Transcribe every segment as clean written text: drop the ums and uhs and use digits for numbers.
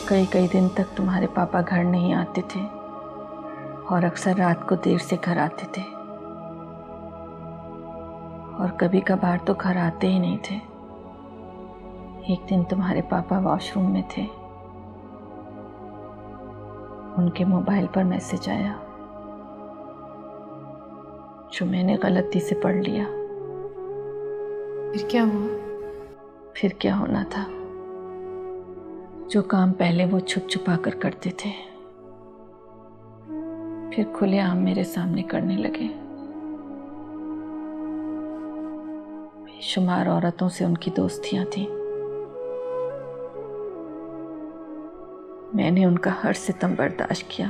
कई कई दिन तक तुम्हारे पापा घर नहीं आते थे और अक्सर रात को देर से घर आते थे, और कभी कभार तो घर आते ही नहीं थे। एक दिन तुम्हारे पापा वॉशरूम में थे, उनके मोबाइल पर मैसेज आया जो मैंने गलती से पढ़ लिया। फिर क्या हुआ? फिर क्या होना था, जो काम पहले वो छुप छुपा कर करते थे फिर खुलेआम मेरे सामने करने लगे। बेशुमार औरतों से उनकी दोस्तियां थीं। मैंने उनका हर सितम बर्दाश्त किया,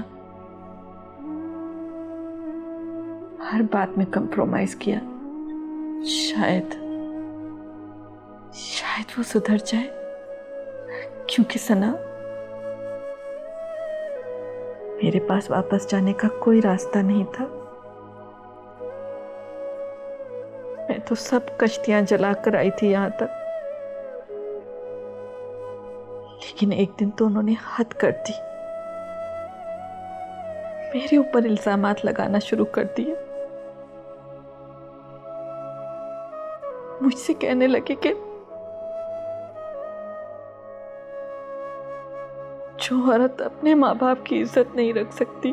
हर बात में कंप्रोमाइज किया। शायद वो सुधर जाए, क्योंकि सना, मेरे पास वापस जाने का कोई रास्ता नहीं था। मैं तो सब कश्तियां जलाकर आई थी यहां तक, लेकिन एक दिन तो उन्होंने हद कर दी। मेरे ऊपर इल्जामात लगाना शुरू कर दिए। मुझसे कहने लगे कि जो औरत अपने माँ बाप की इज्जत नहीं रख सकती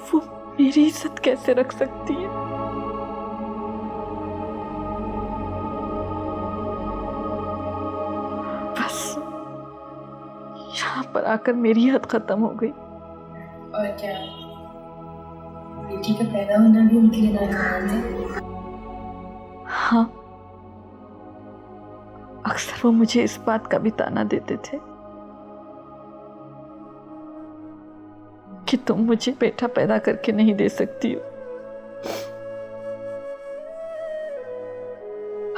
वो मेरी इज्जत कैसे रख सकती है। बस यहाँ पर आकर मेरी हद खत्म हो गई। और क्या बेटी का पैदा होना भी उनके लिए नाकाम है? हाँ, अक्सर वो मुझे इस बात का भी ताना देते थे कि तुम मुझे बेटा पैदा करके नहीं दे सकती हो।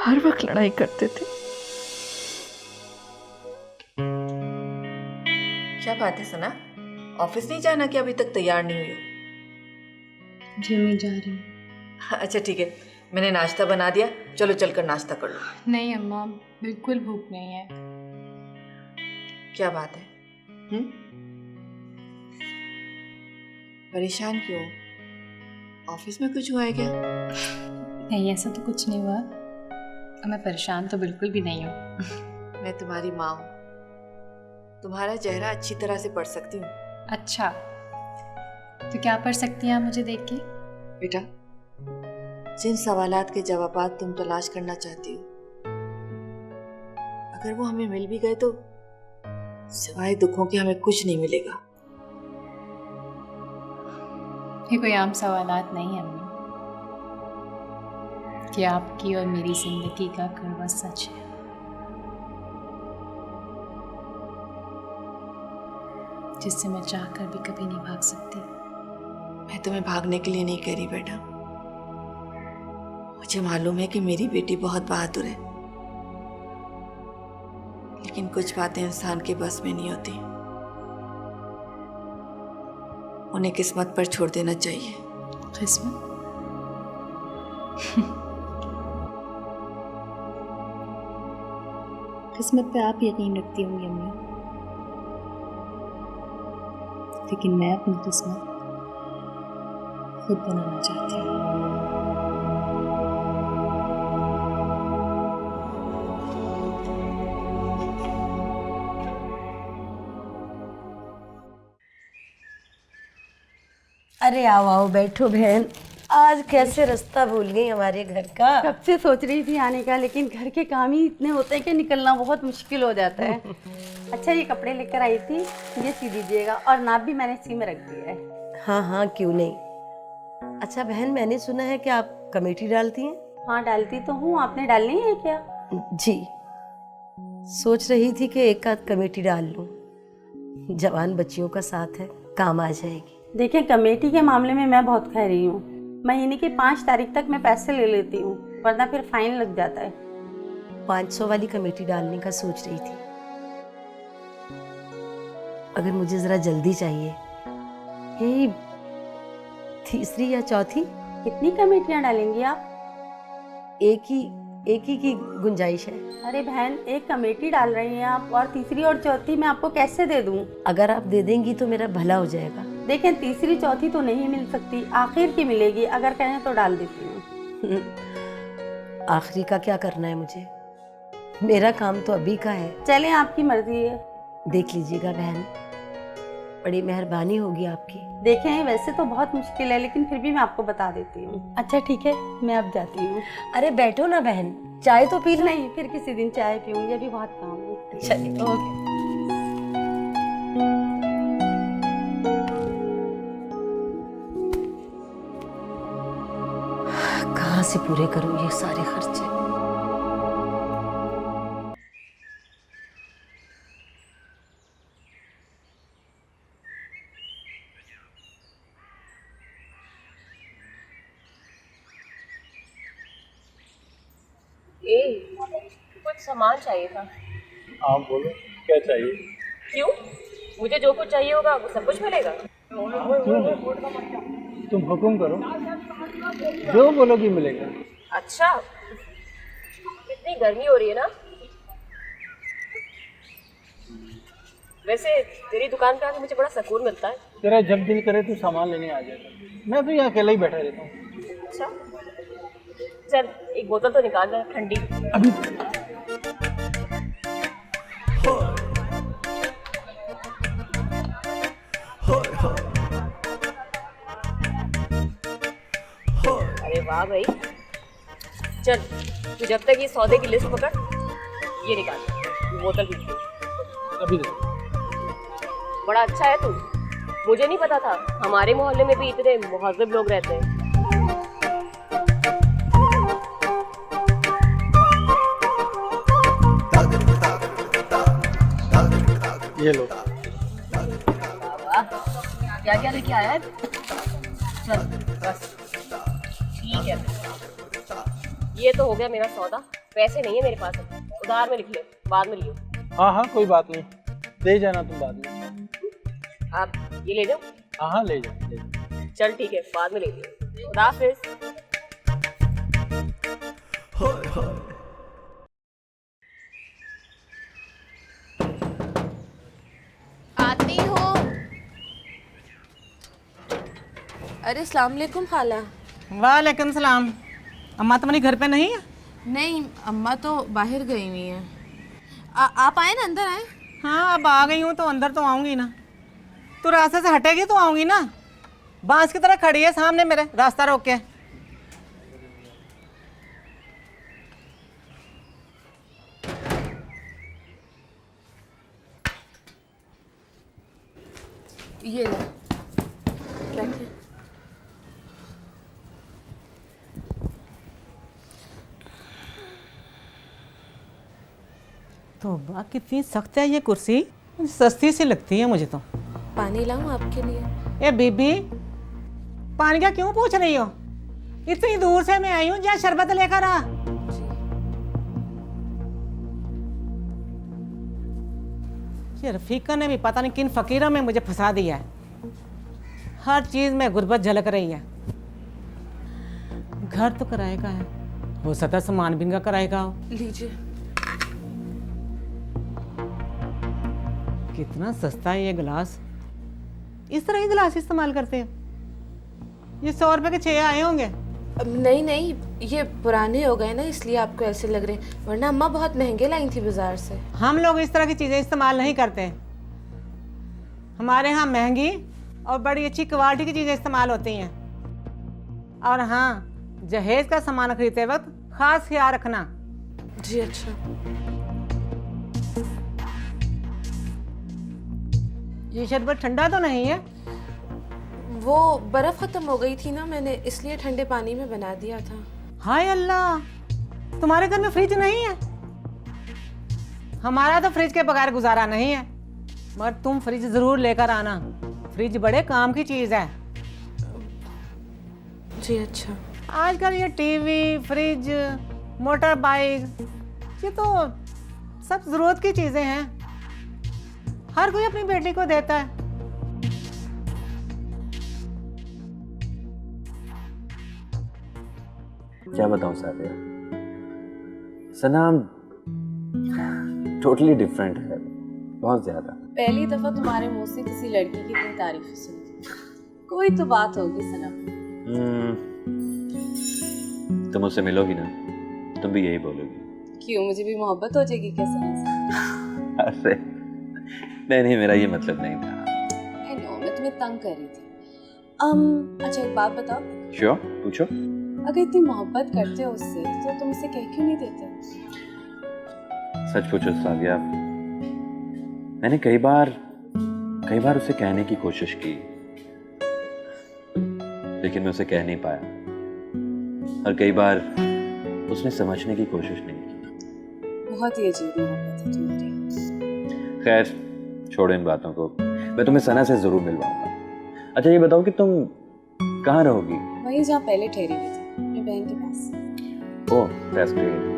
हर वक्त लड़ाई करते थे। क्या बात है सना, ऑफिस नहीं जाना कि अभी तक तैयार नहीं हुई हो? जी मैं जा रही हूँ। अच्छा ठीक है, मैंने नाश्ता बना दिया, चलो चलकर नाश्ता कर लो। नहीं अम्मा, बिल्कुल भूख नहीं है। क्या बात है? परेशान क्यों? ऑफिस में कुछ हुआ है क्या? नहीं, ऐसा तो कुछ नहीं हुआ। मैं परेशान तो बिल्कुल भी नहीं हूँ। मैं तुम्हारी माँ हूँ, तुम्हारा चेहरा अच्छी तरह से पढ़ सकती हूँ। अच्छा, तो क्या पढ़ सकती हैं आप मुझे देख के? बेटा, जिन सवालात के जवाबात तुम तलाश करना चाहती हो, अगर वो हमें मिल भी गए तो सिवाय दुखों के हमें कुछ नहीं मिलेगा। ये कोई आम सवालात नहीं है अम्मी, कि आपकी और मेरी जिंदगी का कड़वा सच है। जिससे मैं चाहकर भी कभी नहीं भाग सकती। मैं तुम्हें भागने के लिए नहीं कह रही बेटा, मुझे मालूम है कि मेरी बेटी बहुत बहादुर है, लेकिन कुछ बातें इंसान के बस में नहीं होती, उन्हें किस्मत पर छोड़ देना चाहिए। किस्मत? किस्मत पे आप यकीन रखती होंगी अम्मी, लेकिन मैं अपनी किस्मत खुद बनाना चाहती हूँ। अरे आओ आओ बैठो बहन। आज कैसे रास्ता भूल गई हमारे घर का? कब से सोच रही थी आने का, लेकिन घर के काम ही इतने होते हैं कि निकलना बहुत मुश्किल हो जाता है। अच्छा, ये कपड़े लेकर आई थी, ये सी दीजिएगा, और नाप भी मैंने सी में रख दिया है। हाँ हाँ क्यों नहीं। अच्छा बहन, मैंने सुना है कि आप कमेटी डालती हैं? हाँ डालती तो हूँ, आपने डालनी है क्या? जी, सोच रही थी कि एक आध कमेटी डाल लूं, जवान बच्चियों का साथ है, काम आ जाएगी। देखिए, कमेटी के मामले में मैं बहुत खा रही हूँ। महीने की 5 तारीख तक मैं पैसे ले लेती हूँ, वरना फिर फाइन लग जाता है। 500 वाली कमेटी डालने का सोच रही थी। अगर मुझे जरा जल्दी चाहिए, यही तीसरी या चौथी। कितनी कमेटियाँ डालेंगी आप? एक ही एक ही की गुंजाइश है। अरे बहन, एक कमेटी डाल रही हैं आप और तीसरी और चौथी मैं आपको कैसे दे दूं? अगर आप दे देंगी तो मेरा भला हो जाएगा। देखें, तीसरी चौथी तो नहीं मिल सकती, आखिर की मिलेगी। अगर कहें तो डाल देती हूँ। आखिरी का क्या करना है मुझे, मेरा काम तो अभी का है। चलें, आपकी मर्जी है। देख लीजिएगा बहन, बड़ी मेहरबानी होगी आपकी। देखें, वैसे तो बहुत मुश्किल है, लेकिन फिर भी मैं आपको बता देती हूँ। अच्छा ठीक है, मैं अब जाती हूँ। अरे बैठो ना बहन, चाय तो पी लो। नहीं, फिर किसी दिन चाय पीऊंगी, अभी बहुत काम है। चलिए ओके। कहाँ से पूरे करूँ ये सारे खर्चे। कुछ सामान चाहिए था। हाँ बोलो, क्या चाहिए? क्यों? मुझे जो कुछ चाहिए होगा वो सब कुछ मिलेगा। क्यों नहीं? तुम हुक्म करो, जो बोलोगी मिलेगा। अच्छा, इतनी गर्मी हो रही है ना। वैसे तेरी दुकान पे आके मुझे बड़ा सुकून मिलता है। तेरा जब दिल करे तो सामान लेने आ जाएगा। मैं तो यहाँ अकेला ही बैठा रहता हूँ। अच्छा, चल एक बोतल तो निकाल दे ठंडी। अभी अरे वाह भाई, चल तू जब तक ये सौदे की लिस्ट पकड़, ये निकाल, ये बोतल भी दे। अभी बड़ा अच्छा है तू। मुझे नहीं पता था हमारे मोहल्ले में भी इतने मुहज़्ज़ब लोग रहते हैं। ये लो। क्या क्या लेके आया है? चल बस ठीक है। ये तो हो गया मेरा सौदा। पैसे नहीं है मेरे पास, उधार में लिख ले, बाद में लियो। हाँ हाँ कोई बात नहीं, दे जाना तुम बाद में। आप ये ले जाओ। हाँ हाँ ले जाओ, ले जाओ। चल ठीक है, बाद में ले लियो। खुदा हाफिज़। आती हूँ। अरे अस्सलाम वालेकुम खाला। वालेकुम सलाम। अम्मा तुम्हारी घर पे नहीं है? नहीं, अम्मा तो बाहर गई हुई हैं। आप आए ना, अंदर आए। हाँ अब आ गई हूँ तो अंदर तो आऊँगी ना। तू रास्ते से हटेगी तो आऊँगी ना। बांस की तरह खड़ी है सामने मेरे, रास्ता रोक के। ये ले, बैठे। तो वाह कितनी सख्त है ये कुर्सी, सस्ती सी लगती है मुझे तो। पानी लाऊं आपके लिए? ए बीबी, पानी का क्यों पूछ रही हो? इतनी दूर से मैं आई हूँ, जहाँ शरबत लेकर आ। ये रफीका ने भी पता नहीं किन फकीरों में मुझे फंसा दिया है। हर चीज में गुर्बत झलक रही है। घर तो किराए का है, हो सकता है सामान भी इनका किराए का हो। लीजिए। कितना सस्ता है ये गिलास। इस तरह के गिलास इस्तेमाल करते हैं। ये 100 रुपए के 6 आए होंगे। नहीं नहीं, ये पुराने हो गए ना, इसलिए आपको ऐसे लग रहे हैं, वरना अम्मा बहुत महंगे लाई थी बाजार से। हम लोग इस तरह की चीजें इस्तेमाल नहीं करते। हमारे यहाँ महंगी और बड़ी अच्छी क्वालिटी की चीजें इस्तेमाल होती हैं। और हाँ, जहेज का सामान खरीदते वक्त खास ख्याल रखना। जी अच्छा। ये शरबत ठंडा तो नहीं है? वो बर्फ खत्म हो गई थी ना, मैंने इसलिए ठंडे पानी में बना दिया था। हाय अल्लाह, तुम्हारे घर में फ्रिज नहीं है? हमारा तो फ्रिज के बगैर गुजारा नहीं है, मगर तुम फ्रिज जरूर लेकर आना। फ्रिज बड़े काम की चीज है। जी अच्छा। आजकल ये टीवी, फ्रिज, मोटर बाइक, ये तो सब जरूरत की चीजें हैं। हर कोई अपनी बेटी को देता है। क्या बताऊं सादिया, सना टोटली डिफरेंट है, बहुत ज्यादा। पहली दफा तुम्हारे मुंह से किसी लड़की की इतनी तारीफ सुनी। कोई तो बात होगी सनम। तुम उससे मिलोगी ना, तुम भी यही बोलोगी। क्यों, मुझे भी मोहब्बत हो जाएगी क्या सनम से? अरे नहीं, मेरा ये मतलब नहीं था। आई नो, मैं तुम्हें तंग कर रही थी। अच्छा एक बात बताओ। श्योर, पूछो। अगर इतनी मोहब्बत करते हो उससे तो तुम उसे कह क्यों नहीं देते? सच पूछो सादिया, मैंने कई बार उसे कहने की कोशिश की, लेकिन मैं उसे कह नहीं पाया, और कई बार उसने समझने की कोशिश नहीं की। बहुत ही अजीब मोहब्बत है तुम्हारी। खैर छोड़ो इन बातों को, मैं तुम्हें सना से जरूर मिलवाऊंगा। अच्छा ये बताओ कि तुम कहाँ रहोगी? वहीं जहाँ पहले ठहरी हुई थी, अपनी बहन के पास। Oh that's great.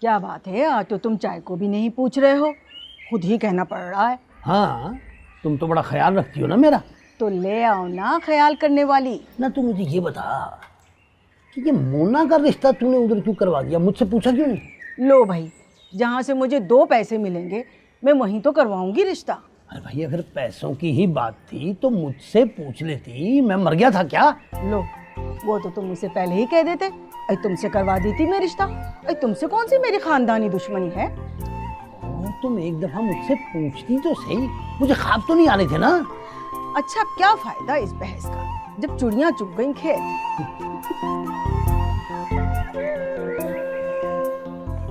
क्या बात है, आज तो तुम चाय को भी नहीं पूछ रहे हो, खुद ही कहना पड़ रहा है। हाँ, तुम तो बड़ा ख्याल रखती हो ना मेरा। तो ले आओ ना ख्याल करने वाली। ना तू मुझे ये बता कि ये मोना का रिश्ता तूने उधर क्यों करवा दिया, मुझसे पूछा क्यों नहीं? लो भाई, जहाँ से मुझे 2 पैसे मिलेंगे मैं वहीं तो करवाऊंगी रिश्ता। अरे भाई, अगर पैसों की ही बात थी तो मुझसे पूछ लेती, मैं मर गया था क्या? लो, वो तो तुम मुझसे पहले ही कह देते, अरे तुमसे करवा दी थी मैं रिश्ता। अरे तुमसे कौन सी मेरी खानदानी दुश्मनी है? तुम एक दफा मुझसे पूछती तो सही, मुझे ख्वाब तो नहीं आ रहे थे ना। अच्छा क्या फायदा इस बहस का, जब चुड़ियां चुग गईं खेत।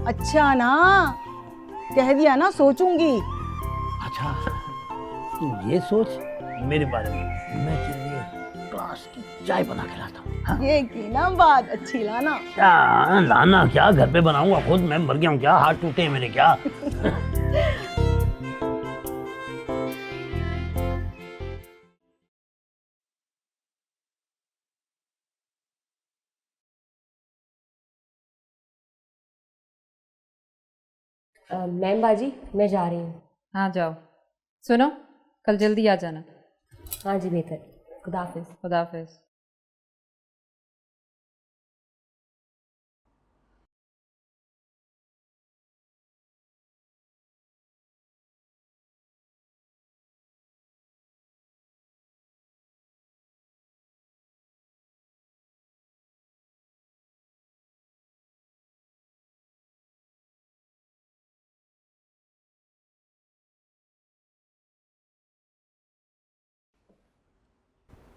अच्छा ना, कह दिया ना, सोचूंगी। अच्छा तू ये सोच मेरे बारे में, मैं तेरे लिए ग्लास की चाय बना के लाता हूँ। हाँ? ये की ना बात अच्छी लाना। क्या लाना, क्या घर पे बनाऊंगा खुद, मैं मर गया हूँ क्या, हाथ टूटे हैं मेरे क्या? मैम बाजी, मैं जा रही हूँ। हाँ जाओ। सुनो, कल जल्दी आ जाना। हाँ जी बेहतर। खुदा हाफिज। खुदा हाफिज।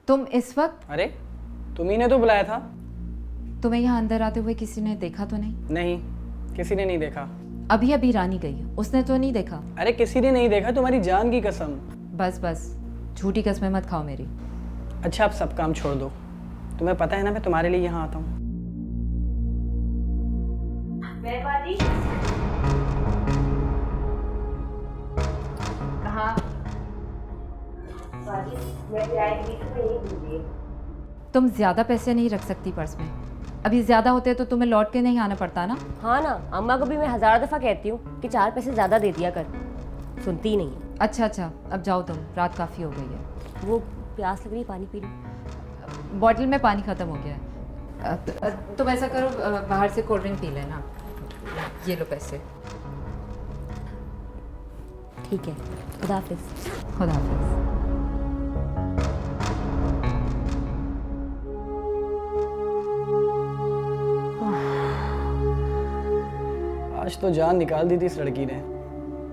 तुम इस वक्त? अरे तुम्ही ने तो बुलाया था। तुम्हें यहाँ अंदर आते हुए किसी ने देखा तो नहीं? नहीं, किसी ने नहीं देखा। अभी अभी रानी गई, उसने तो नहीं देखा? अरे किसी ने नहीं देखा, तुम्हारी जान की कसम। बस बस, झूठी कसमें मत खाओ मेरी। अच्छा, अब सब काम छोड़ दो, तुम्हें पता है ना मैं तुम्हारे लिए यहाँ आता हूँ। तुम ज्यादा पैसे नहीं रख सकती पर्स में, अभी ज्यादा होते तो तुम्हें लौट के नहीं आना पड़ता ना। हाँ ना, अम्मा को भी मैं 1000 दफ़ा कहती हूँ कि 4 पैसे ज़्यादा दे दिया कर, सुनती ही नहीं है। अच्छा, अब जाओ तुम, रात काफ़ी हो गई है। वो प्यास लग रही है, पानी पी लो। बॉटल में पानी ख़त्म हो गया है। तुम ऐसा करो, बाहर से कोल्ड ड्रिंक पी लेना। ये लो पैसे। ठीक है, खुदा हाफिज। खुदा हाफिज। आज तो जान निकाल दी थी इस लड़की ने।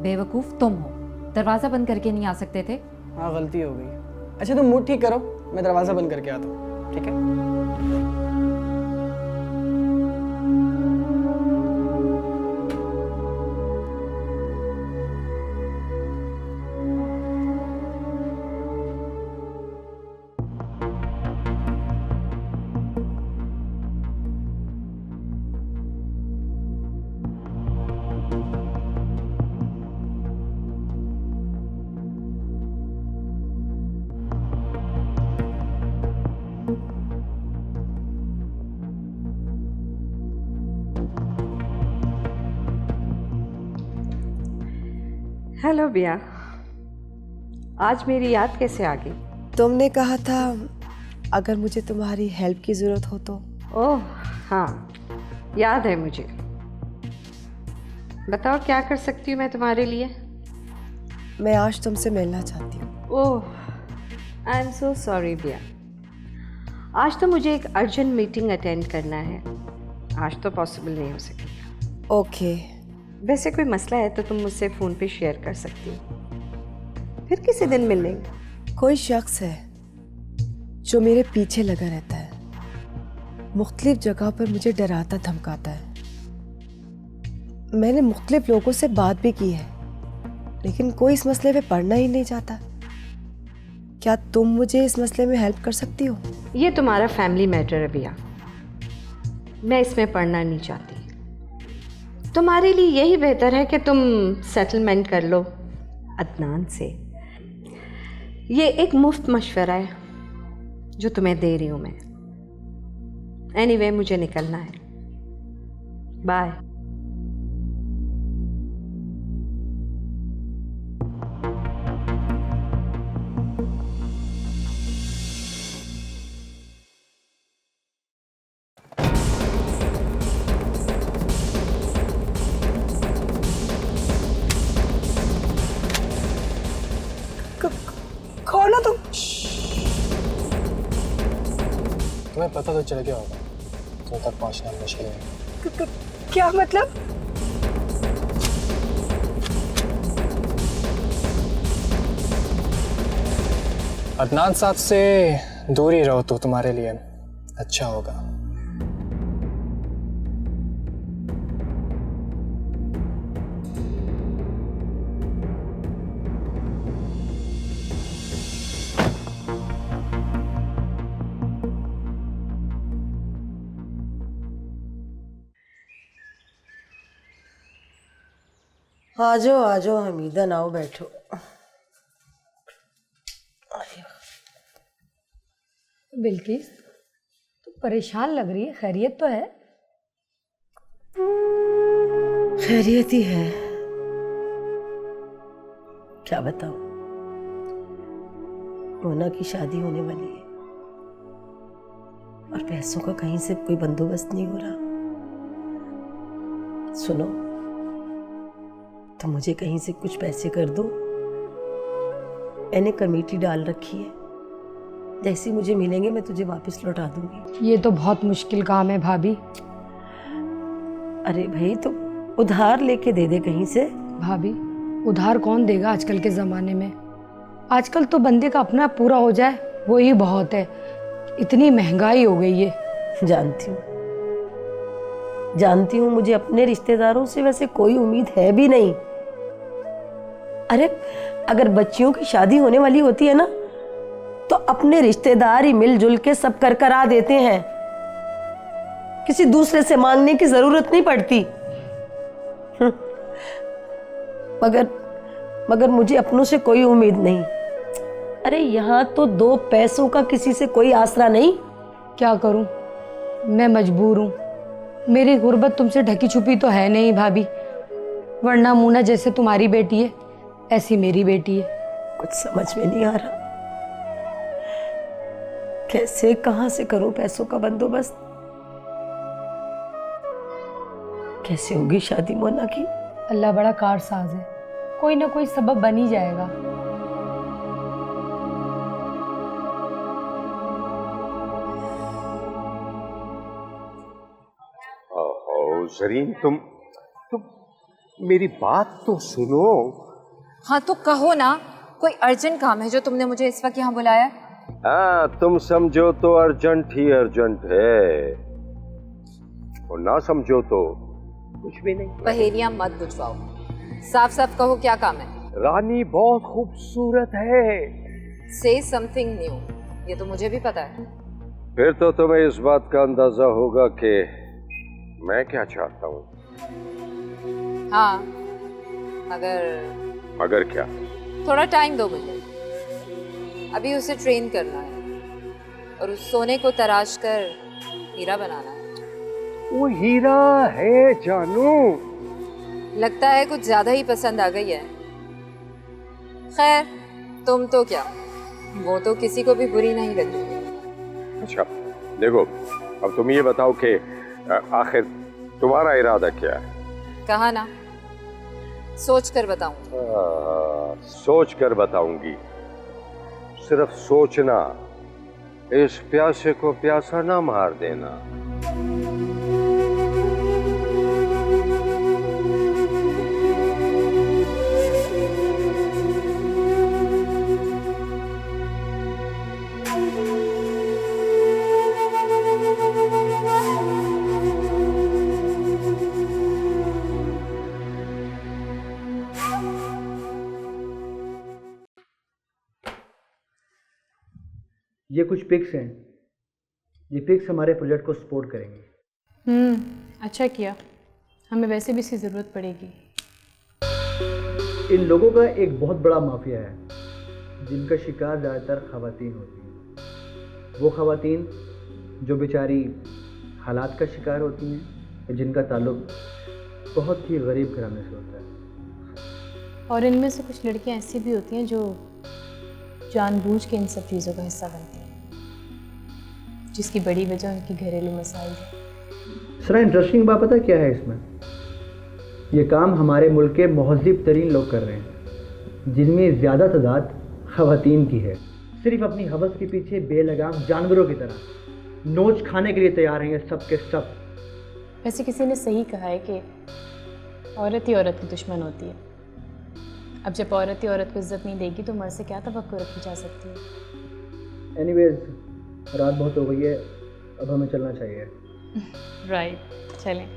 बेवकूफ़ तुम हो, दरवाज़ा बंद करके नहीं आ सकते थे? हाँ, गलती हो गई। अच्छा तुम मूड ठीक करो, मैं दरवाज़ा बंद करके आता हूँ, ठीक है? हेलो बिया, आज मेरी याद कैसे आ गई? तुमने कहा था अगर मुझे तुम्हारी हेल्प की ज़रूरत हो तो। ओह हाँ, याद है मुझे। बताओ क्या कर सकती हूँ मैं तुम्हारे लिए? मैं आज तुमसे मिलना चाहती हूँ। ओह, आई एम सो सॉरी बिया। आज तो मुझे एक अर्जेंट मीटिंग अटेंड करना है, आज तो पॉसिबल नहीं हो सकेगा। ओके। वैसे कोई मसला है तो तुम मुझसे फ़ोन पे शेयर कर सकती हो, फिर किसी दिन मिल लेंगे। कोई शख्स है जो मेरे पीछे लगा रहता है, मुख्तलिफ जगह पर मुझे डराता धमकाता है। मैंने मुख्तलिफ लोगों से बात भी की है, लेकिन कोई इस मसले पे पढ़ना ही नहीं चाहता। क्या तुम मुझे इस मसले में हेल्प कर सकती हो? ये तुम्हारा फैमिली मैटर है भैया, मैं इसमें पढ़ना नहीं चाहती। तुम्हारे लिए यही बेहतर है कि तुम सेटलमेंट कर लो अदनान से। ये एक मुफ्त मशवरा है जो तुम्हें दे रही हूँ मैं। एनीवे, मुझे निकलना है, बाय। खोलो तो। तुम्हें पता तो चल गया होगा, तुम तक पहुंचना मुश्किल है। क्या मतलब? अदनान साहब से दूर ही रहो तो तुम्हारे लिए अच्छा होगा। आ जाओ हमीदा, आओ बैठो। बिल्किस, तो परेशान लग रही है, खैरियत तो है? खैरियत ही है, क्या बताऊं। मोना की शादी होने वाली है और पैसों का कहीं से कोई बंदोबस्त नहीं हो रहा। सुनो, तो मुझे कहीं से कुछ पैसे कर दो। मैंने कमेटी डाल रखी है, जैसे मुझे मिलेंगे मैं तुझे वापस लौटा दूंगी। ये तो बहुत मुश्किल काम है भाभी। अरे भाई, तो उधार लेके दे दे कहीं से। भाभी, उधार कौन देगा आजकल के ज़माने में? आजकल तो बंदे का अपना पूरा हो जाए वो ही बहुत है। इतनी महंगाई हो गई है। जानती हूँ, मुझे अपने रिश्तेदारों से वैसे कोई उम्मीद है भी नहीं। अरे अगर बच्चियों की शादी होने वाली होती है ना, तो अपने रिश्तेदार ही मिलजुल के सब कर करा देते हैं, किसी दूसरे से मांगने की जरूरत नहीं पड़ती। मगर मुझे अपनों से कोई उम्मीद नहीं। अरे यहाँ तो दो पैसों का किसी से कोई आसरा नहीं। क्या करूं, मैं मजबूर हूं। मेरी गुर्बत तुमसे ढकी छुपी तो है नहीं भाभी, वरना मूना जैसे तुम्हारी बेटी है ऐसी मेरी बेटी है। कुछ समझ में नहीं आ रहा, कैसे कहां से करूं पैसों का बंदोबस्त। कैसे होगी शादी मोना की? अल्लाह बड़ा कारसाज है, कोई ना कोई सबब बन ही जाएगा। जरीन, तुम मेरी बात तो सुनो। हाँ तो कहो ना, कोई अर्जेंट काम है जो तुमने मुझे इस वक्त यहाँ बुलाया? हाँ, तुम समझो तो अर्जेंट ही अर्जेंट है, और ना समझो तो कुछ भी नहीं। पहेलियां मत बुझवाओ, साफ साफ कहो क्या काम है। रानी बहुत खूबसूरत है। से समथिंग न्यू, ये तो मुझे भी पता है। फिर तो तुम्हें इस बात का अंदाजा होगा कि मैं क्या चाहता हूँ। हाँ, मगर क्या? थोड़ा टाइम दो मुझे, अभी उसे ट्रेन करना है और उस सोने को तराश कर हीरा बनाना है। वो हीरा है जानू। लगता है कुछ ज्यादा ही पसंद आ गई है। खैर तुम तो क्या, वो तो किसी को भी बुरी नहीं लगी। अच्छा देखो, अब तुम ये बताओ कि आखिर तुम्हारा इरादा क्या है? कहा ना, सोच कर बताऊं। सोच कर बताऊंगी। सिर्फ सोचना, इस प्यासे को प्यासा ना मार देना। ये कुछ पिक्स हैं। ये पिक्स हमारे प्रोजेक्ट को सपोर्ट करेंगे। अच्छा किया, हमें वैसे भी इसकी ज़रूरत पड़ेगी। इन लोगों का एक बहुत बड़ा माफिया है जिनका शिकार ज़्यादातर ख़वातीन होती हैं। वो ख़वातीन जो बेचारी हालात का शिकार होती हैं, जिनका ताल्लुक बहुत ही गरीब घराने से होता है। और इनमें से कुछ लड़कियां ऐसी भी होती हैं जो जानबूझ के इन सब चीज़ों का हिस्सा बनती हैं, जिसकी बड़ी वजह उनकी घरेलू मसाइल है। सर इंटरेस्टिंग बात पता क्या है इसमें? ये काम हमारे मुल्क के महज़िब तरीन लोग कर रहे हैं, जिनमें ज़्यादा तादाद ख़वातीन की है। सिर्फ अपनी हवस के पीछे बेलगाम जानवरों की तरह नोच खाने के लिए तैयार हैं ये सब के सब। वैसे किसी ने सही कहा है कि औरत ही औरत की दुश्मन होती है। अब जब औरत ही औरत को इज्जत नहीं देगी तो मर्द से क्या तवक्को रखी जा सकती है। एनीवेज, रात बहुत हो गई है, अब हमें चलना चाहिए। राइट, चलें।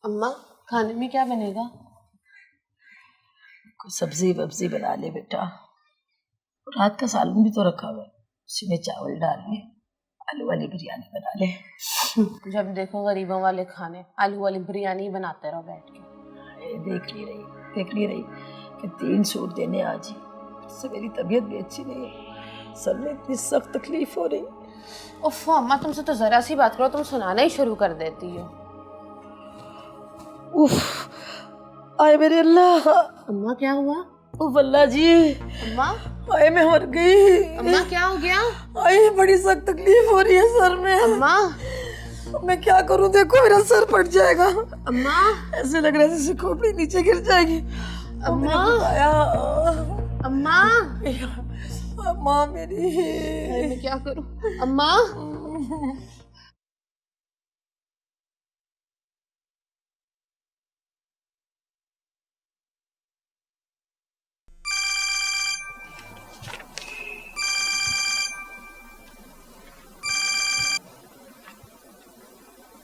अम्मा खाने में क्या बनेगा? कुछ सब्जी वब्जी बना ले बेटा। रात का सालन भी तो रखा हुआ है, उसी में चावल डाल ले, आलू वाली बिरयानी बना ले। जब देखो गरीबों वाले खाने, आलू वाली बिरयानी बनाते रहो बैठ के। देख ली रही कि 3 सूट देने आज ही से मेरी तबीयत भी अच्छी नहीं है, सर में इतनी सख्त तकलीफ हो रही। उफ अम्मा, तुमसे तो जरा सी बात करो तुम सुनाना ही शुरू कर देती हो। उफ, आए मेरे अल्लाह। अम्मा क्या हुआ? उफ अल्लाह जी। अम्मा आए मैं मर गई। अम्मा क्या हो गया? आए बड़ी सख्त तकलीफ हो रही है सर में। अम्मा मैं क्या करूं? देखो मेरा सर फट जाएगा। अम्मा ऐसे लग रहा है जैसे खोपड़ी नीचे गिर जाएगी। अम्मा अम्मा अम्मा मेरी, मैं क्या करूं? अम्मा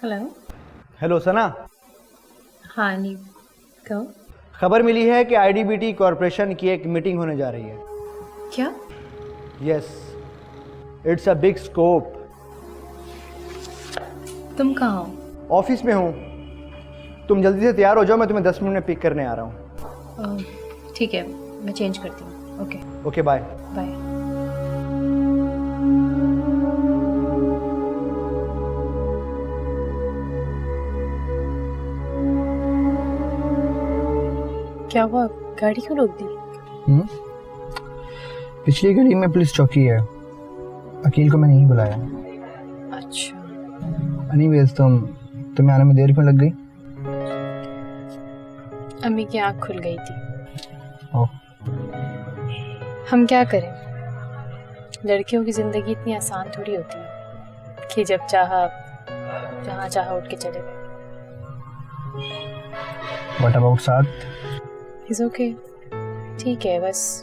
हेलो। हेलो सना। हाँ नी, कहो। खबर मिली है कि आईडीबीटी कॉरपोरेशन की एक मीटिंग होने जा रही है। क्या? Yes, it's a big scope. तुम कहाँ हो? ऑफिस में हूँ। तुम जल्दी से तैयार हो जाओ, मैं तुम्हें 10 मिनट में पिक करने आ रहा हूँ। ठीक है, मैं चेंज करती हूँ। Okay bye bye. क्या हुआ? गाड़ी क्यों रोक दी? पिछली गली में पुलिस चौकी है, अकील को मैंने नहीं बुलाया। अच्छा। एनीवेज, तुम्हें आने में देर क्यों लग गई? अम्मी की आँख खुल गई थी। ओह। हम क्या करें, लड़कियों की जिंदगी इतनी आसान थोड़ी होती है कि जब चाहा जहाँ चाहा उठ के चले गए। व्हाट अबाउट साथ? इट्स ओके, ठीक है। बस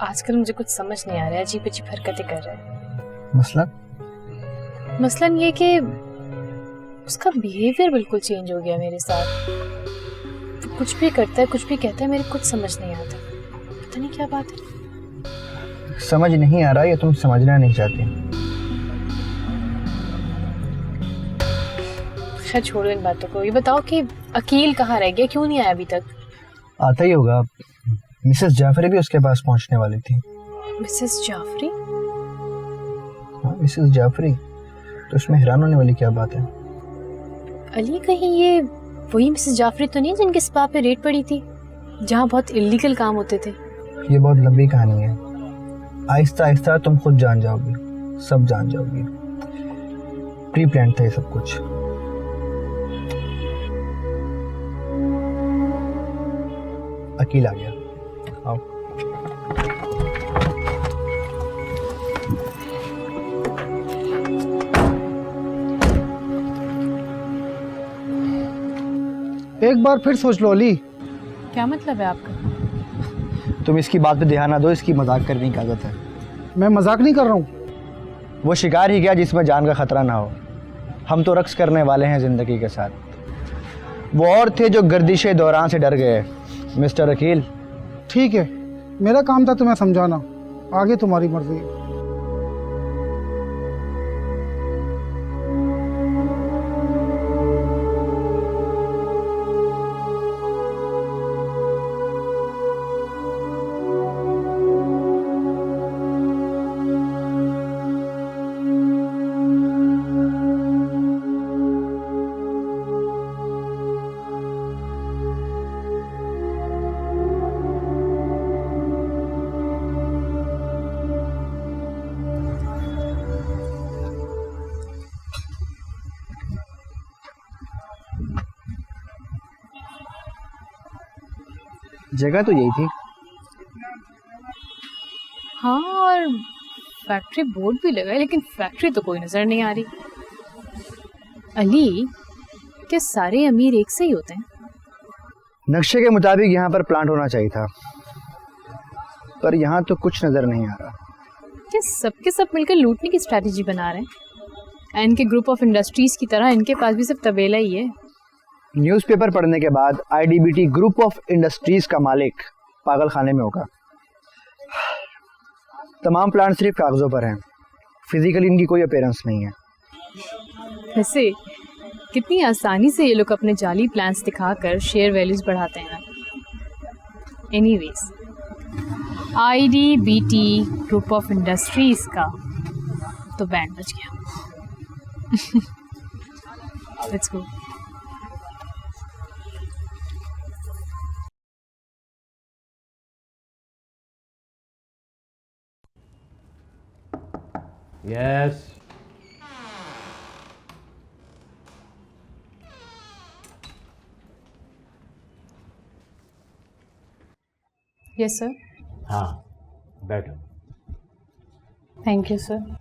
आजकल मुझे कुछ समझ नहीं आ रहा है, अजीब अजीब हरकतें कर रहा है। मसलन ये कि उसका बिहेवियर बिल्कुल चेंज हो गया मेरे साथ। वो कुछ भी करता है, कुछ भी कहता है, मेरे कुछ समझ नहीं आता। पता नहीं क्या बात है। समझ नहीं आ रहा या तुम समझना नहीं चाहते? खैर छोड़ो इन बातों को। ये बताओ कि अकील कहाँ रह गया, क्यों नहीं आया अभी तक? आता ही होगा। मिसेस जाफरी भी उसके पास पहुंचने वाली थी। मिसेस जाफरी? हाँ, मिसेस जाफरी। तो इसमें हैरान होने वाली क्या बात है? अली, कहीं ये वही मिसेस जाफरी तो नहीं जिनके स्पा पे रेड पड़ी थी, जहाँ बहुत इलीगल काम होते थे? ये बहुत लंबी कहानी है, आहिस्ता आहिस्ता तुम खुद जान जाओगी, सब जान जाओगी। प्री प्लान था ये सब कुछ। अकील आ गया, आओ। एक बार फिर सोच लो अली। क्या मतलब है आपका? तुम इसकी बात पे ध्यान ना दो, इसकी मजाक करने की आदत है। मैं मजाक नहीं कर रहा हूँ। वो शिकार ही क्या जिसमें जान का खतरा ना हो। हम तो रक्स करने वाले हैं जिंदगी के साथ। वो और थे जो गर्दिशे दौरान से डर गए। मिस्टर अकील, ठीक है, मेरा काम था तुम्हें समझाना, आगे तुम्हारी मर्जी। जगह तो यही थी। हाँ, और फैक्ट्री बोर्ड भी लगा है, लेकिन फैक्ट्री तो कोई नजर नहीं आ रही। अली, क्या सारे अमीर एक से ही होते हैं? नक्शे के मुताबिक यहाँ पर प्लांट होना चाहिए था, पर यहाँ तो कुछ नजर नहीं आ रहा। क्या सबके सब मिलकर लूटने की स्ट्रैटेजी बना रहे हैं? इनके ग्रुप ऑफ इंडस्ट्रीज की तरह इनके पास भी सिर्फ तबेला ही है। न्यूज़पेपर पढ़ने के बाद आईडीबीटी ग्रुप ऑफ इंडस्ट्रीज का मालिक पागल खाने में होगा। तमाम प्लांट सिर्फ कागजों पर हैं, फिजिकली इनकी कोई अपीयरेंस नहीं है। वैसे कितनी आसानी से ये लोग अपने जाली प्लान्स दिखाकर शेयर वैल्यूज बढ़ाते हैं। एनीवेज, आईडीबीटी ग्रुप ऑफ इंडस्ट्रीज का तो बैंड बज गया। Let's go. Yes. Yes sir. हाँ, बैठो। Thank you sir.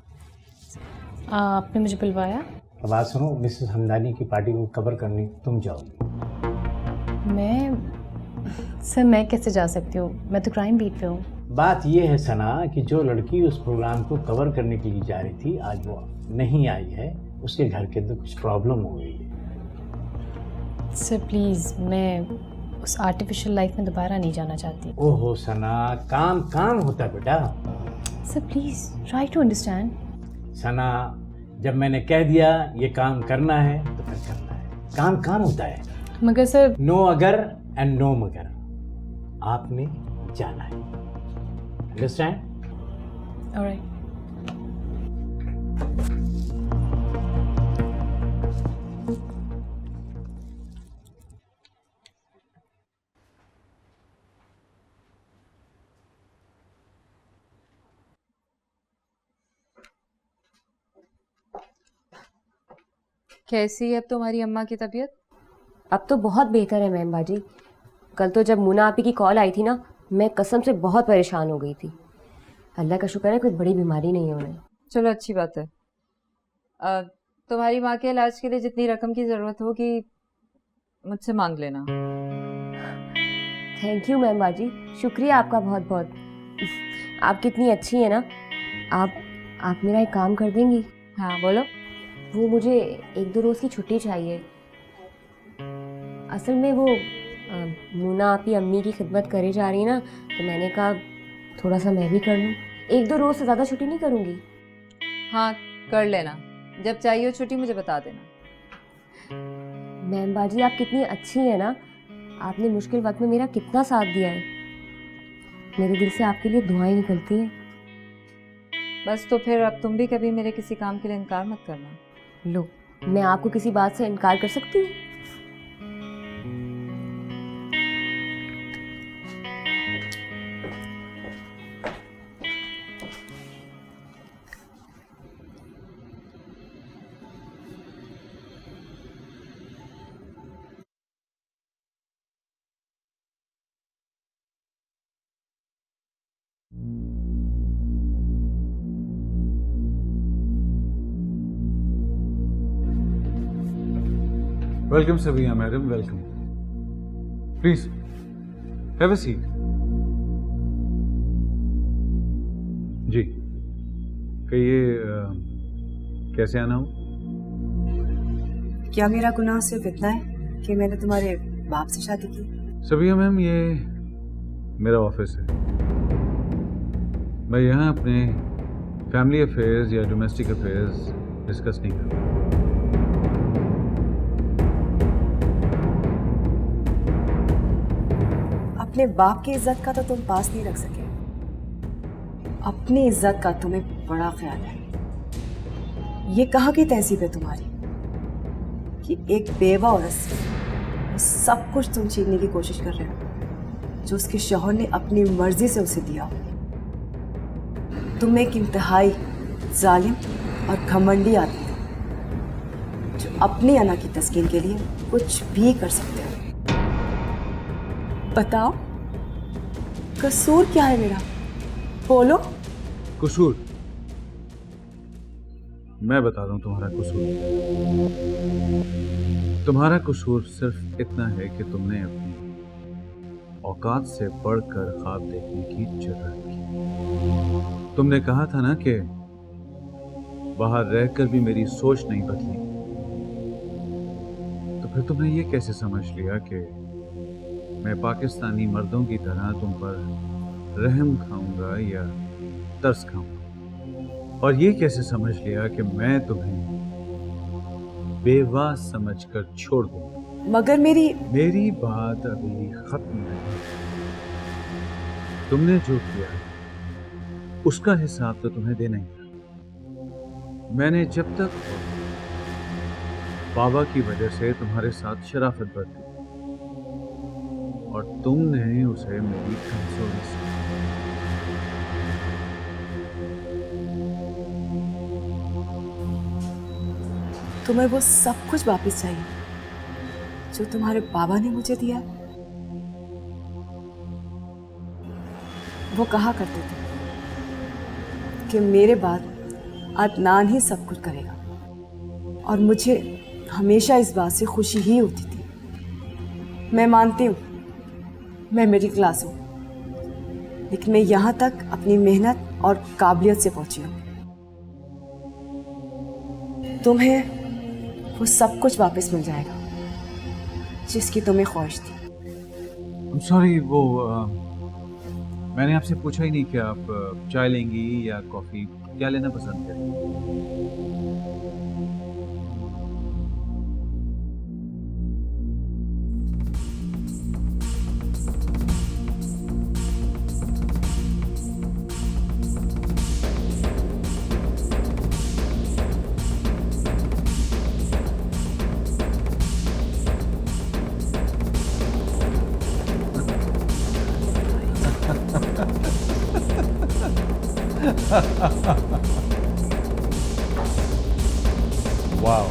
आपने मुझे बुलवाया? अब बात सुनो, मिसेस हमदानी की पार्टी को कवर करने तुम जाओगी। मैं कैसे जा सकती हूँ? मैं तो क्राइम बीट पे हूँ। बात यह है सना कि जो लड़की उस प्रोग्राम को कवर करने के लिए जा रही थी, आज वो नहीं आई है। उसके घर के अंदर कुछ प्रॉब्लम हो गई है। सर प्लीज़, मैं उस आर्टिफिशियल लाइफ में दोबारा नहीं जाना चाहती। ओहो सना, काम काम होता है बेटा। Sir please try to understand. Sana, जब मैंने कह दिया ये काम करना है तो फिर करना है। काम काम होता है। मगर सर, नो अगर एंड नो मगर, आपने जाना है। Understand? All right. कैसी है अब तुम्हारी अम्मा की तबीयत? अब तो बहुत बेहतर है मैम बाजी। कल तो जब मुना आपी की कॉल आई थी ना, मैं कसम से बहुत परेशान हो गई थी। अल्लाह का शुक्र है कोई बड़ी बीमारी नहीं है उन्हें। चलो अच्छी बात है। तुम्हारी माँ के इलाज के लिए जितनी रकम की ज़रूरत होगी मुझसे मांग लेना। थैंक यू मैम बाजी, शुक्रिया आपका बहुत बहुत। आप कितनी अच्छी है ना। आप मेरा एक काम कर देंगी? हाँ बोलो। वो मुझे 1-2 रोज़ की छुट्टी चाहिए। असल में वो मुना आपी अम्मी की खिदमत करे जा रही है ना, तो मैंने कहा थोड़ा सा मैं भी कर लूँ। 1-2 रोज़ से ज़्यादा छुट्टी नहीं करूँगी। हाँ कर लेना, जब चाहिए हो छुट्टी मुझे बता देना। मैम बाजी आप कितनी अच्छी है ना, आपने मुश्किल वक्त में मेरा कितना साथ दिया है। मेरे दिल से आपके लिए दुआएं निकलती हैं। बस तो फिर अब तुम भी कभी मेरे किसी काम के लिए इनकार मत करना। लो, मैं आपको किसी बात से इनकार कर सकती हूँ? Welcome Sabia madam, welcome. Please have a seat. जी कहिए, कैसे आना हो? क्या मेरा गुनाह सिर्फ इतना है कि मैंने तुम्हारे बाप से शादी की? सबिया मैम, ये मेरा ऑफिस है। मैं यहाँ अपने फैमिली अफेयर्स या डोमेस्टिक अफेयर्स डिस्कस नहीं करता। अपने बाप की इज्जत का तो तुम पास नहीं रख सके, अपनी इज्जत का तुम्हें बड़ा ख्याल है। ये कहाँ की तहजीब है तुम्हारी कि एक बेवा औरत से सब कुछ तुम छीनने की कोशिश कर रहे हो जो उसके शौहर ने अपनी मर्जी से उसे दिया हो। तुम एक इंतहाई जालिम और घमंडी आदमी हो जो अपनी अना की तस्कीन के लिए कुछ भी कर सकते हो। बताओ, कसूर क्या है मेरा? बोलो। कसूर? मैं बता दूं तुम्हारा कसूर। तुम्हारा कसूर सिर्फ इतना है कि तुमने अपनी औकात से बढ़कर ख्वाब देखने की जुर्रत की। तुमने कहा था ना कि बाहर रहकर भी मेरी सोच नहीं बदली, तो फिर तुमने ये कैसे समझ लिया कि मैं पाकिस्तानी मर्दों की तरह तुम पर रहम खाऊंगा या तरस खाऊंगा? और ये कैसे समझ लिया कि मैं तुम्हें बेवा समझकर छोड़ दूंगा? मगर मेरी बात अभी खत्म नहीं। तुमने जो किया उसका हिसाब तो तुम्हें देना ही था। मैंने जब तक बाबा की वजह से तुम्हारे साथ शराफत बरती और तुमने उसे मेरी कमजोरी से। तुम्हें वो सब कुछ वापस चाहिए जो तुम्हारे बाबा ने मुझे दिया? वो कहा करते थे कि मेरे बाद अदनान ही सब कुछ करेगा, और मुझे हमेशा इस बात से खुशी ही होती थी। मैं मानती हूँ मैं मिडिल क्लास हूँ, लेकिन मैं यहाँ तक अपनी मेहनत और काबिलियत से पहुँची हूँ। तुम्हें वो सब कुछ वापस मिल जाएगा जिसकी तुम्हें ख्वाहिश थी। I'm sorry, वो मैंने आपसे पूछा ही नहीं कि आप चाय लेंगी या कॉफ़ी, क्या लेना पसंद करेंगी? वाओ।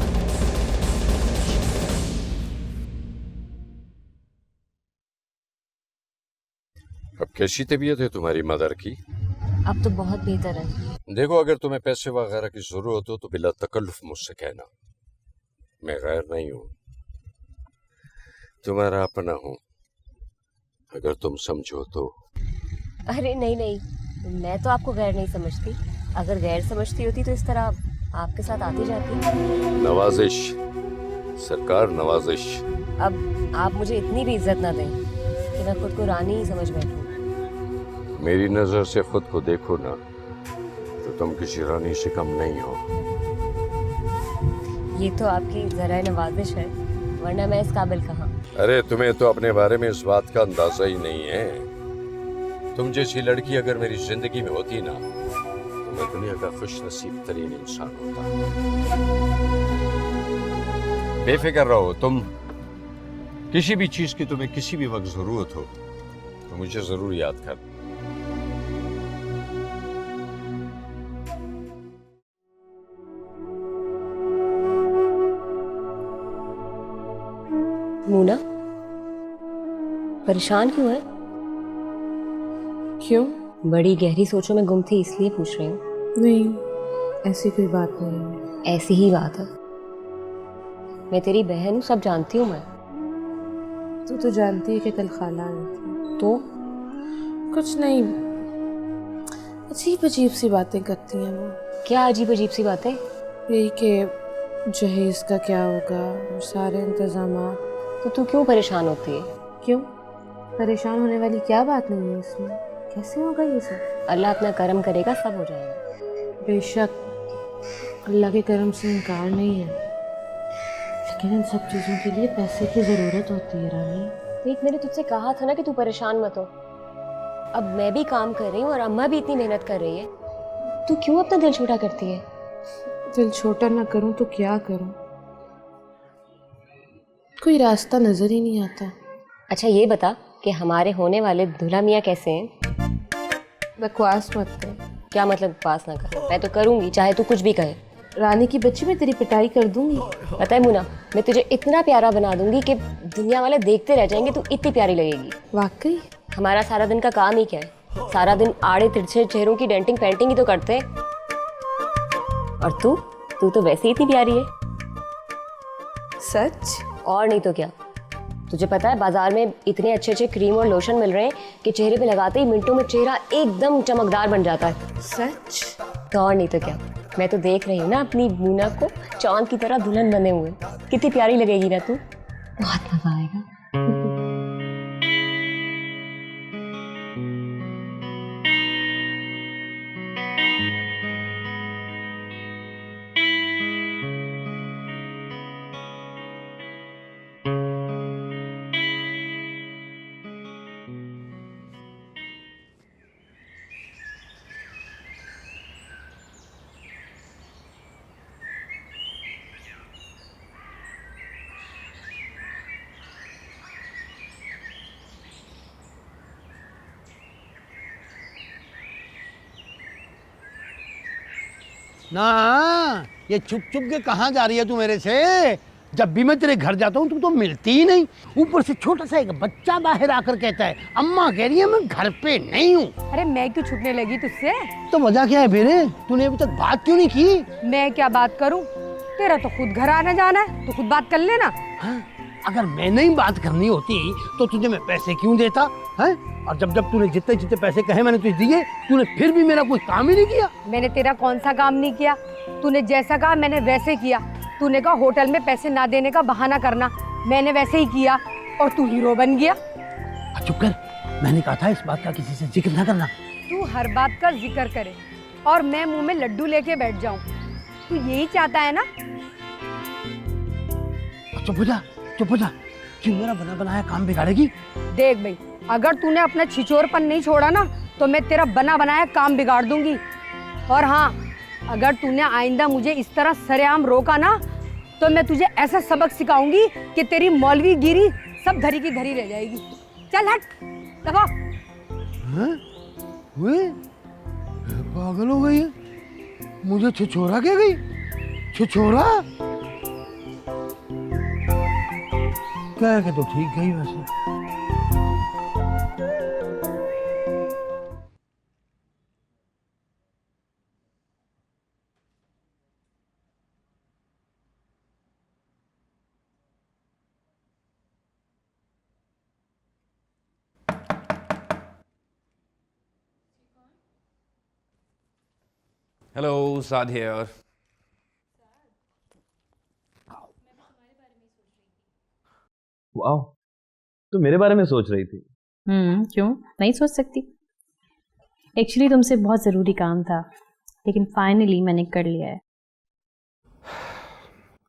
अब कैसी तबीयत है तुम्हारी मदर की? अब तो बहुत बेहतर है। देखो, अगर तुम्हें पैसे वगैरह की जरूरत हो तो बिला तकल्लुफ मुझसे कहना। मैं गैर नहीं हूं, तुम्हारा अपना हूं, अगर तुम समझो तो। अरे नहीं नहीं, मैं तो आपको गैर नहीं समझती। अगर गैर समझती होती तो इस तरह आपके साथ आती जाती। नवाजिश सरकार, नवाजिश। अब आप मुझे इतनी भी इज्जत ना दें कि मैं खुद को रानी ही समझ बैठूं। मेरी नजर से खुद को देखो ना, तो तुम किसी रानी से कम नहीं हो। ये तो आपकी जरा नवाजिश है, वरना मैं इस काबिल कहाँ। अरे तुम्हें तो अपने बारे में इस बात का अंदाजा ही नहीं है। तुम जैसी लड़की अगर मेरी जिंदगी में होती ना तो मैं दुनिया का खुश नसीब तरीन इंसान होता। बेफिक्र रहो, तुम किसी भी चीज की तुम्हें किसी भी वक्त जरूरत हो तो मुझे जरूर याद कर। मूना, परेशान क्यों है? क्यों? बड़ी गहरी सोचों में गुम थी इसलिए पूछ रही हूँ। नहीं, ऐसी कोई बात नहीं है। ऐसी ही बात है। मैं तेरी बहन हूँ, सब जानती हूँ मैं। तू तो जानती है कि कल खाला आई थी। तो कुछ नहीं, अजीब अजीब सी बातें करती हैं वो। क्या अजीब अजीब सी बातें? यही कि जहेज का क्या होगा और सारे इंतजामात। तो तू क्यों परेशान होती है? क्यों? परेशान होने वाली क्या बात नहीं है इसमें? कैसे होगा ये सब? अल्लाह अपना कर्म करेगा, सब हो जाएगा। बेशक अल्लाह के कर्म से इनकार नहीं है, लेकिन इन सब चीज़ों के लिए पैसे की ज़रूरत होती है रानी। देख, मैंने तुझसे कहा था ना कि तू परेशान मत हो। अब मैं भी काम कर रही हूँ और अम्मा भी इतनी मेहनत कर रही है। तू क्यों अपना दिल छोटा करती है? दिल छोटा ना करूँ तो क्या करूँ? कोई रास्ता नजर ही नहीं आता। अच्छा ये बता कि हमारे होने वाले दूल्हा मियाँ कैसे हैं? बकवास मत कर। क्या मतलब बकवास ना कर? मैं तो करूँगी चाहे तू कुछ भी कहे। रानी की बच्ची, मैं तेरी पिटाई कर दूंगी। पता है मुना, मैं तुझे इतना प्यारा बना दूंगी कि दुनिया वाले देखते रह जाएंगे, तू इतनी प्यारी लगेगी। वाकई? हमारा सारा दिन का काम ही क्या है? सारा दिन आड़े तिरछे चेहरों की डेंटिंग पेंटिंग ही तो करते हैं। और तू तो वैसे ही इतनी प्यारी है। सच? और नहीं तो क्या। तुझे पता है बाजार में इतने अच्छे अच्छे क्रीम और लोशन मिल रहे हैं कि चेहरे पे लगाते ही मिनटों में चेहरा एकदम चमकदार बन जाता है। सच? तो और नहीं तो क्या। मैं तो देख रही हूँ ना अपनी मूना को चांद की तरह दुल्हन बने हुए। कितनी प्यारी लगेगी ना तू। बहुत मजा आएगा। ना, ये छुप छुप के कहाँ जा रही है तू मेरे से? जब भी मैं तेरे घर जाता हूँ तू तो मिलती ही नहीं। ऊपर से छोटा सा एक बच्चा बाहर आकर कहता है अम्मा कह रही है मैं घर पे नहीं हूँ। अरे मैं क्यों छुपने लगी तुझसे? तो वजह क्या है फिर? तूने अभी तक बात क्यों नहीं की? मैं क्या बात करूँ? तेरा तो खुद घर आना जाना है, तो खुद बात कर लेना। हाँ? अगर मैंने ही बात करनी होती तो तुझे मैं पैसे क्यों देता है? और जब जब तूने जितने जितने पैसे कहे मैंने तुझे दिए, तूने फिर भी मेरा कोई काम ही नहीं किया। मैंने तेरा कौन सा काम नहीं किया? तूने जैसा कहा मैंने वैसे किया। तूने कहा होटल में पैसे ना देने का बहाना करना, मैंने वैसे ही किया और तू हीरो बन गया। चुप कर, मैंने कहा था इस बात का किसी से जिक्र ना करना। तू हर बात का जिक्र करे और मैं मुंह में लड्डू लेके बैठ जाऊं, तू यही चाहता है ना? चुप हो जा, क्यों मेरा बना बनाया काम बिगाड़ेगी? देख भाई, अगर तूने अपना छिचोरपन नहीं छोड़ा ना तो मैं तेरा बना बनाया काम बिगाड़ दूंगी। और हाँ, अगर तूने आइंदा मुझे इस तरह सरेआम रोका ना तो मैं तुझे ऐसा सबक सिखाऊंगी कि तेरी मौलवी गिरी सब धरी की धरी रह जाएगी। चल हट, दबा। पागल हो गई है, मुझे छिछोरा क्या गई? छिछोरा क्या है? तो ठीक गई वैसे। Hello, Saad here. वाह, तो मेरे बारे में सोच रही थी? क्यों नहीं सोच सकती? एक्चुअली तुमसे बहुत ज़रूरी काम था, लेकिन फाइनली मैंने कर लिया है।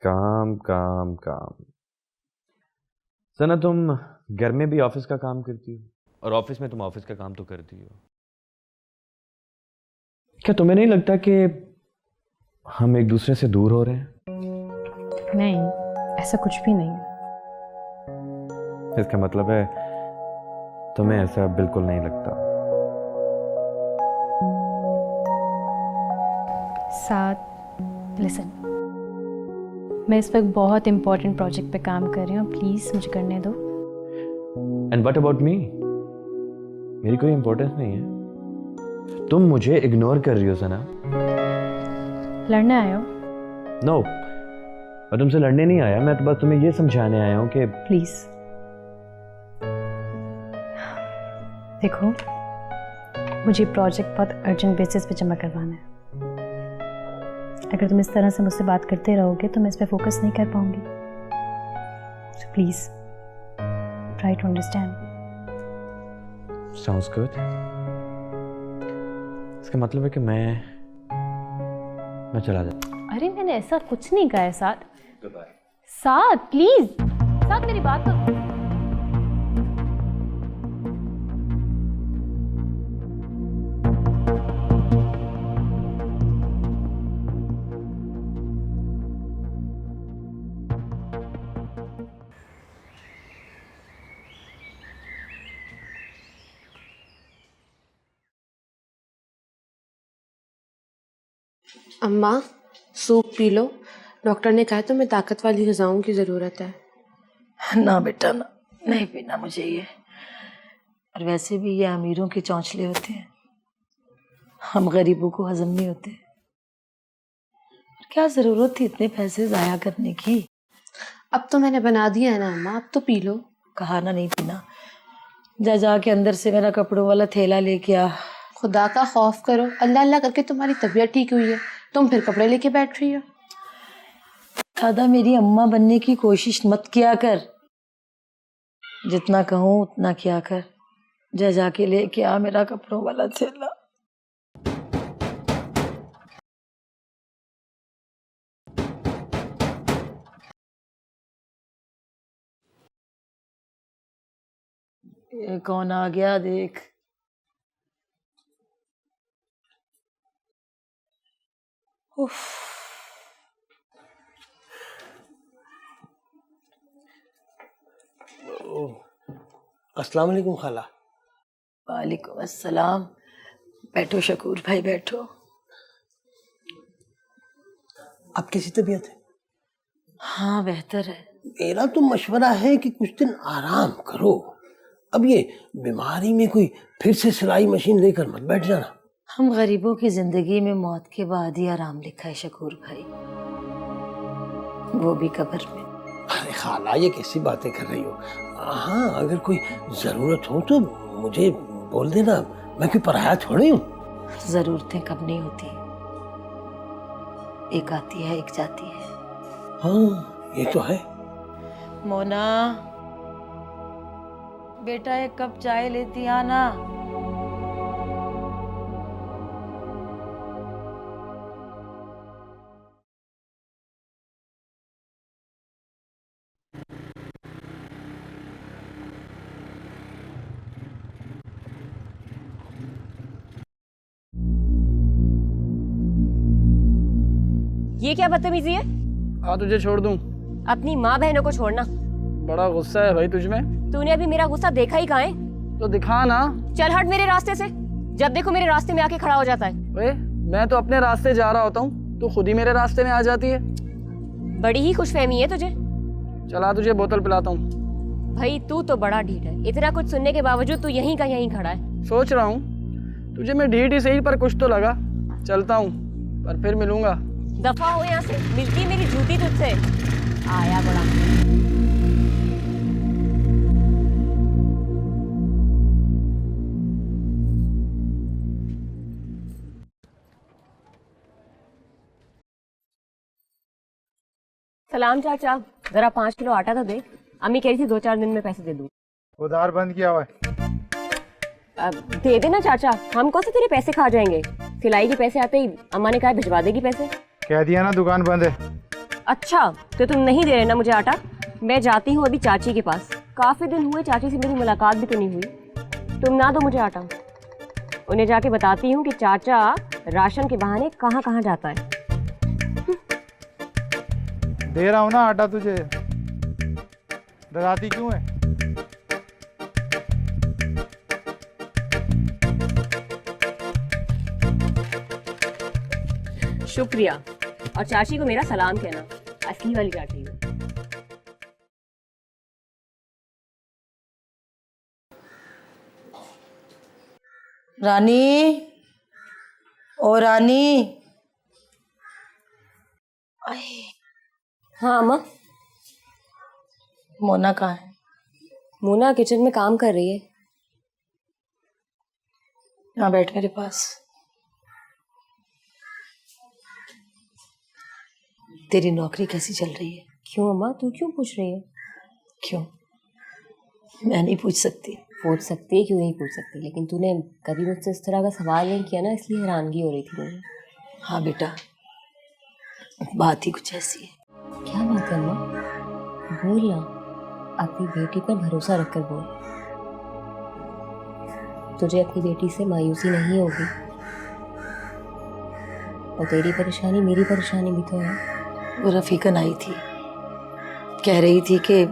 काम काम काम। सना, तुम घर में भी ऑफिस का काम करती हो और ऑफिस में तुम ऑफिस का काम तो करती हो। क्या तुम्हें नहीं लगता कि हम एक दूसरे से दूर हो रहे हैं? नहीं, ऐसा कुछ भी नहीं है। इसका मतलब है तुम्हें ऐसा बिल्कुल नहीं लगता। साथ लिसन, मैं इस वक्त बहुत इंपॉर्टेंट प्रोजेक्ट पे काम कर रही हूँ, प्लीज मुझे करने दो। And what about me? मेरी कोई इंपॉर्टेंस नहीं है। तुम मुझे इग्नोर कर रही हो सना। लड़ने आए हो? नो, मैं तुमसे लड़ने नहीं आया, मैं तो बस तुम्हें ये समझाने आया हूँ कि प्लीज देखो, मुझे प्रोजेक्ट बहुत अर्जेंट बेसिस पे जमा करवाना है। अगर तुम इस तरह से मुझसे बात करते रहोगे तो मैं इस पे फोकस नहीं कर पाऊंगी। So please try to understand. Sounds good. इसका मतलब है कि मैं चला जाता। अरे मैंने ऐसा कुछ नहीं कहा है साथ। साथ प्लीज, साथ मेरी बात तो। अम्मा सूप पी लो, डॉक्टर ने कहा तुम्हें ताकत वाली ग़िज़ाओं की ज़रूरत है। ना बेटा ना, नहीं पीना मुझे ये। और वैसे भी ये अमीरों के चौंचले होते हैं, हम गरीबों को हजम नहीं होते। क्या ज़रूरत थी इतने पैसे ज़ाया करने की? अब तो मैंने बना दिया है ना अम्मा, अब तो पी लो। कहा ना नहीं पीना। जा के अंदर से मेरा कपड़ों वाला थैला लेके आ। खुदा का खौफ करो, अल्लाह अल्लाह करके तुम्हारी तबीयत ठीक हुई है, तुम फिर कपड़े लेके बैठ रही हो। दादा मेरी अम्मा बनने की कोशिश मत किया कर, जितना कहूँ उतना किया कर। जाके लेके आ मेरा कपड़ों वाला थैला। ये कौन आ गया देख। उफ। अस्सलाम वालेकुम खाला। वालेकुम अस्सलाम। बैठो शकूर भाई बैठो। अब कैसी तबीयत है? हाँ बेहतर है। मेरा तो मशवरा है कि कुछ दिन आराम करो। अब ये बीमारी में कोई फिर से सिलाई मशीन लेकर मत बैठ जाना। हम गरीबों की जिंदगी में मौत के बाद ही आराम लिखा है शकूर भाई, वो भी कब्र में। अरे खाला ये कैसी बातें कर रही हो? हाँ अगर कोई जरूरत हो तो मुझे बोल देना, मैं कोई पराया थोड़ी हूँ। जरूरतें कब नहीं होती, एक आती है एक जाती है। हाँ ये तो है। मोना बेटा एक कप चाय लेती आना। ये क्या बदतमीजी है? आ तुझे छोड़ दूं? अपनी माँ बहनों को छोड़ना। बड़ा गुस्सा है भाई तुझमें। तूने अभी मेरा गुस्सा देखा ही कहाँ है? तो दिखा ना। चल हट मेरे रास्ते से, जब देखो मेरे रास्ते में आके खड़ा हो जाता है। वे, मैं तो अपने रास्ते जा रहा होता हूँ, तू खुद ही मेरे रास्ते में आ जाती है। बड़ी ही खुशफहमी है तुझे। चला तुझे बोतल पिलाता हूँ। भाई तू तो बड़ा ढीठ है, इतना कुछ सुनने के बावजूद तू यहीं का यहीं खड़ा है। सोच रहा हूँ तुझे मैं ढीठ ही सही पर कुछ तो लगा। चलता हूँ पर फिर मिलूंगा। दफा हो यहाँ से, मिलती मेरी जूती तुझसे। आया बड़ा। सलाम चाचा, जरा 5 किलो आटा तो दे। अम्मी कह रही थी 2-4 दिन में पैसे दे दूँ। उधार बंद किया हुआ है। दे देना चाचा, हम कौन से तेरे पैसे खा जाएंगे। सिलाई के पैसे आते ही अम्मा ने कहा भिजवा देगी पैसे। कह दिया ना दुकान बंद है। अच्छा तो तुम नहीं दे रहे ना मुझे आटा। मैं जाती हूँ अभी चाची के पास, काफ़ी दिन हुए चाची से मेरी मुलाकात भी तो नहीं हुई। तुम ना दो मुझे आटा, उन्हें जाके बताती हूँ कि चाचा राशन के बहाने कहाँ कहाँ जाता है। दे रहा हूँ ना आटा तुझे, डराती क्यों है? शुक्रिया, और चाची को मेरा सलाम कहना, असली वाली चाची हो। रानी, ओ रानी। हाँ अम्मा। मोना कहाँ है? मोना किचन में काम कर रही है। यहाँ बैठ मेरे पास। तेरी नौकरी कैसी चल रही है? क्यों अम्मा, तू क्यों पूछ रही है? क्यों? मैं नहीं पूछ सकती। पूछ सकती है, क्यों नहीं पूछ सकती, लेकिन तूने कभी मुझसे इस तरह का सवाल नहीं किया ना, इसलिए हैरानगी हो रही थी मुझे। हाँ बेटा, बात ही कुछ ऐसी है। क्या बात है अम्मा? बोल ना, अपनी बेटी पर भरोसा रखकर बोल। तुझे अपनी बेटी से मायूसी नहीं होगी, और तेरी परेशानी मेरी परेशानी भी तो है। वो रफीकन आई थी, कह रही थी कि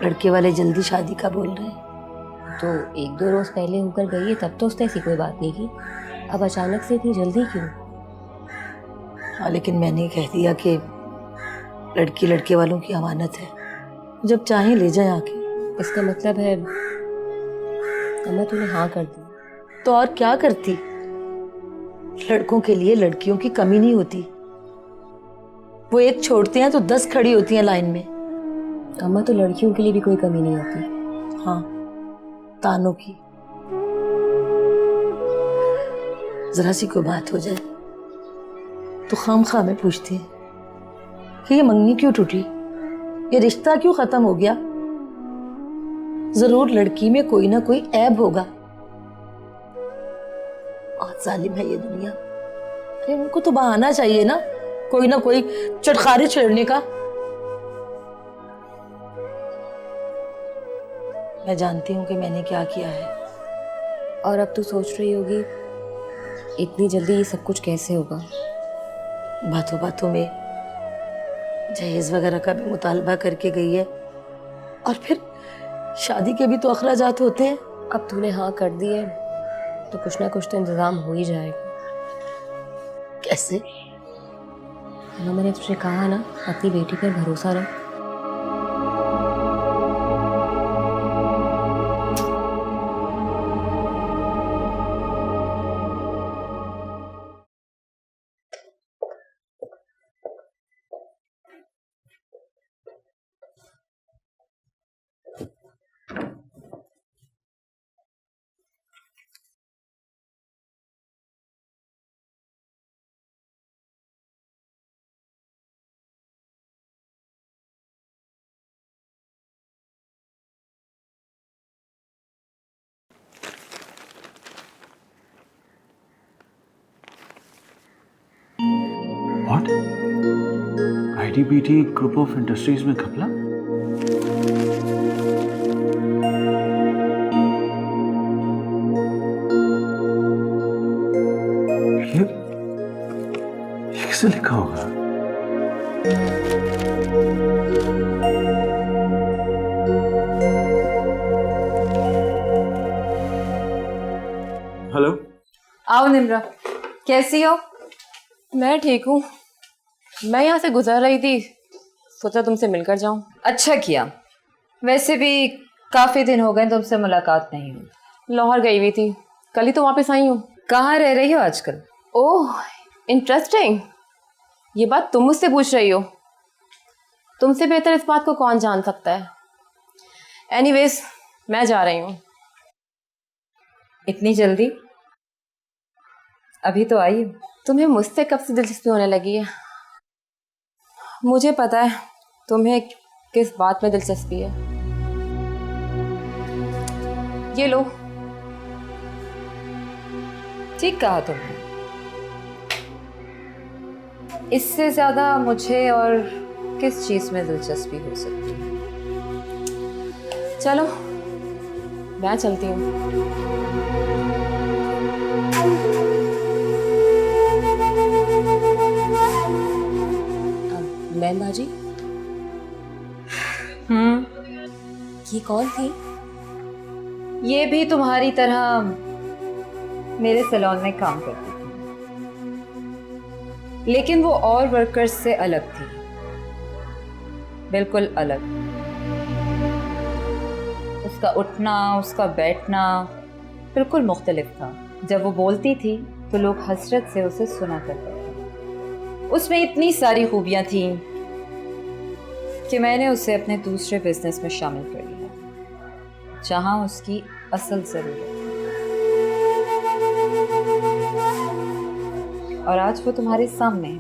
लड़के वाले जल्दी शादी का बोल रहे हैं। तो 1-2 रोज पहले होकर गई है, तब तो उसने ऐसी कोई बात नहीं की, अब अचानक से इतनी जल्दी क्यों? हाँ, लेकिन मैंने कह दिया कि लड़की लड़के वालों की अमानत है, जब चाहें ले जाए आके। इसका मतलब है अम्मा तूने हाँ कर दी? तो और क्या करती? लड़कों के लिए लड़कियों की कमी नहीं होती, वो एक छोड़ते हैं तो 10 खड़ी होती हैं लाइन में। अम्मा तो लड़कियों के लिए भी कोई कमी नहीं होती। हाँ, तानों की। जरा सी कोई बात हो जाए तो खामखा में पूछती है कि ये मंगनी क्यों टूटी, ये रिश्ता क्यों खत्म हो गया। जरूर लड़की में कोई ना कोई ऐब होगा। बहुत जालिम है ये दुनिया। अरे उनको तो बहाना चाहिए ना कोई चटखारे छेड़ने का। मैं जानती हूँ कि मैंने क्या किया है। और अब तू सोच रही होगी इतनी जल्दी ये सब कुछ कैसे होगा? बातों बातों में जहेज वगैरह का भी मुतालबा करके गई है, और फिर शादी के भी तो अखराजात होते हैं। अब तूने हाँ कर दी है तो कुछ ना कुछ तो इंतजाम हो ही जाएगा। कैसे? अम्मा मैंने तुझे कहा ना, अपनी बेटी पर भरोसा रख। What? ITBT Group of Industries में घपला? ये किसने लिखा होगा? हेलो। आओ निम्रा, कैसी हो? मैं ठीक हूँ। मैं यहाँ से गुजर रही थी, सोचा तुमसे मिलकर जाऊँ। अच्छा किया। वैसे भी काफी दिन हो गए तुमसे मुलाकात नहीं हुई। लाहौर गई हुई थी, कल ही तो वापस आई हूँ। कहाँ रह रही हो आजकल? ओह इंटरेस्टिंग, ये बात तुम मुझसे पूछ रही हो। तुमसे बेहतर इस बात को कौन जान सकता है। एनीवेज मैं जा रही हूँ। इतनी जल्दी? अभी तो आई हो। तुम्हें मुझसे कब से दिलचस्पी होने लगी है? मुझे पता है तुम्हें किस बात में दिलचस्पी है। ये लो। ठीक कहा तुमने। इससे ज्यादा मुझे और किस चीज में दिलचस्पी हो सकती है? चलो मैं चलती हूँ। मैम बाजी, ये कौन थी? ये भी तुम्हारी तरह मेरे सैलून में काम करती थी, लेकिन वो और वर्कर्स से अलग थी, बिल्कुल अलग। उसका उठना, उसका बैठना बिल्कुल मुख्तलिफ था। जब वो बोलती थी तो लोग हसरत से उसे सुना करते थे। उसमें इतनी सारी खूबियां थीं कि मैंने उसे अपने दूसरे बिजनेस में शामिल कर लिया, जहां उसकी असल ज़रूरत थी। और आज वो तुम्हारे सामने है।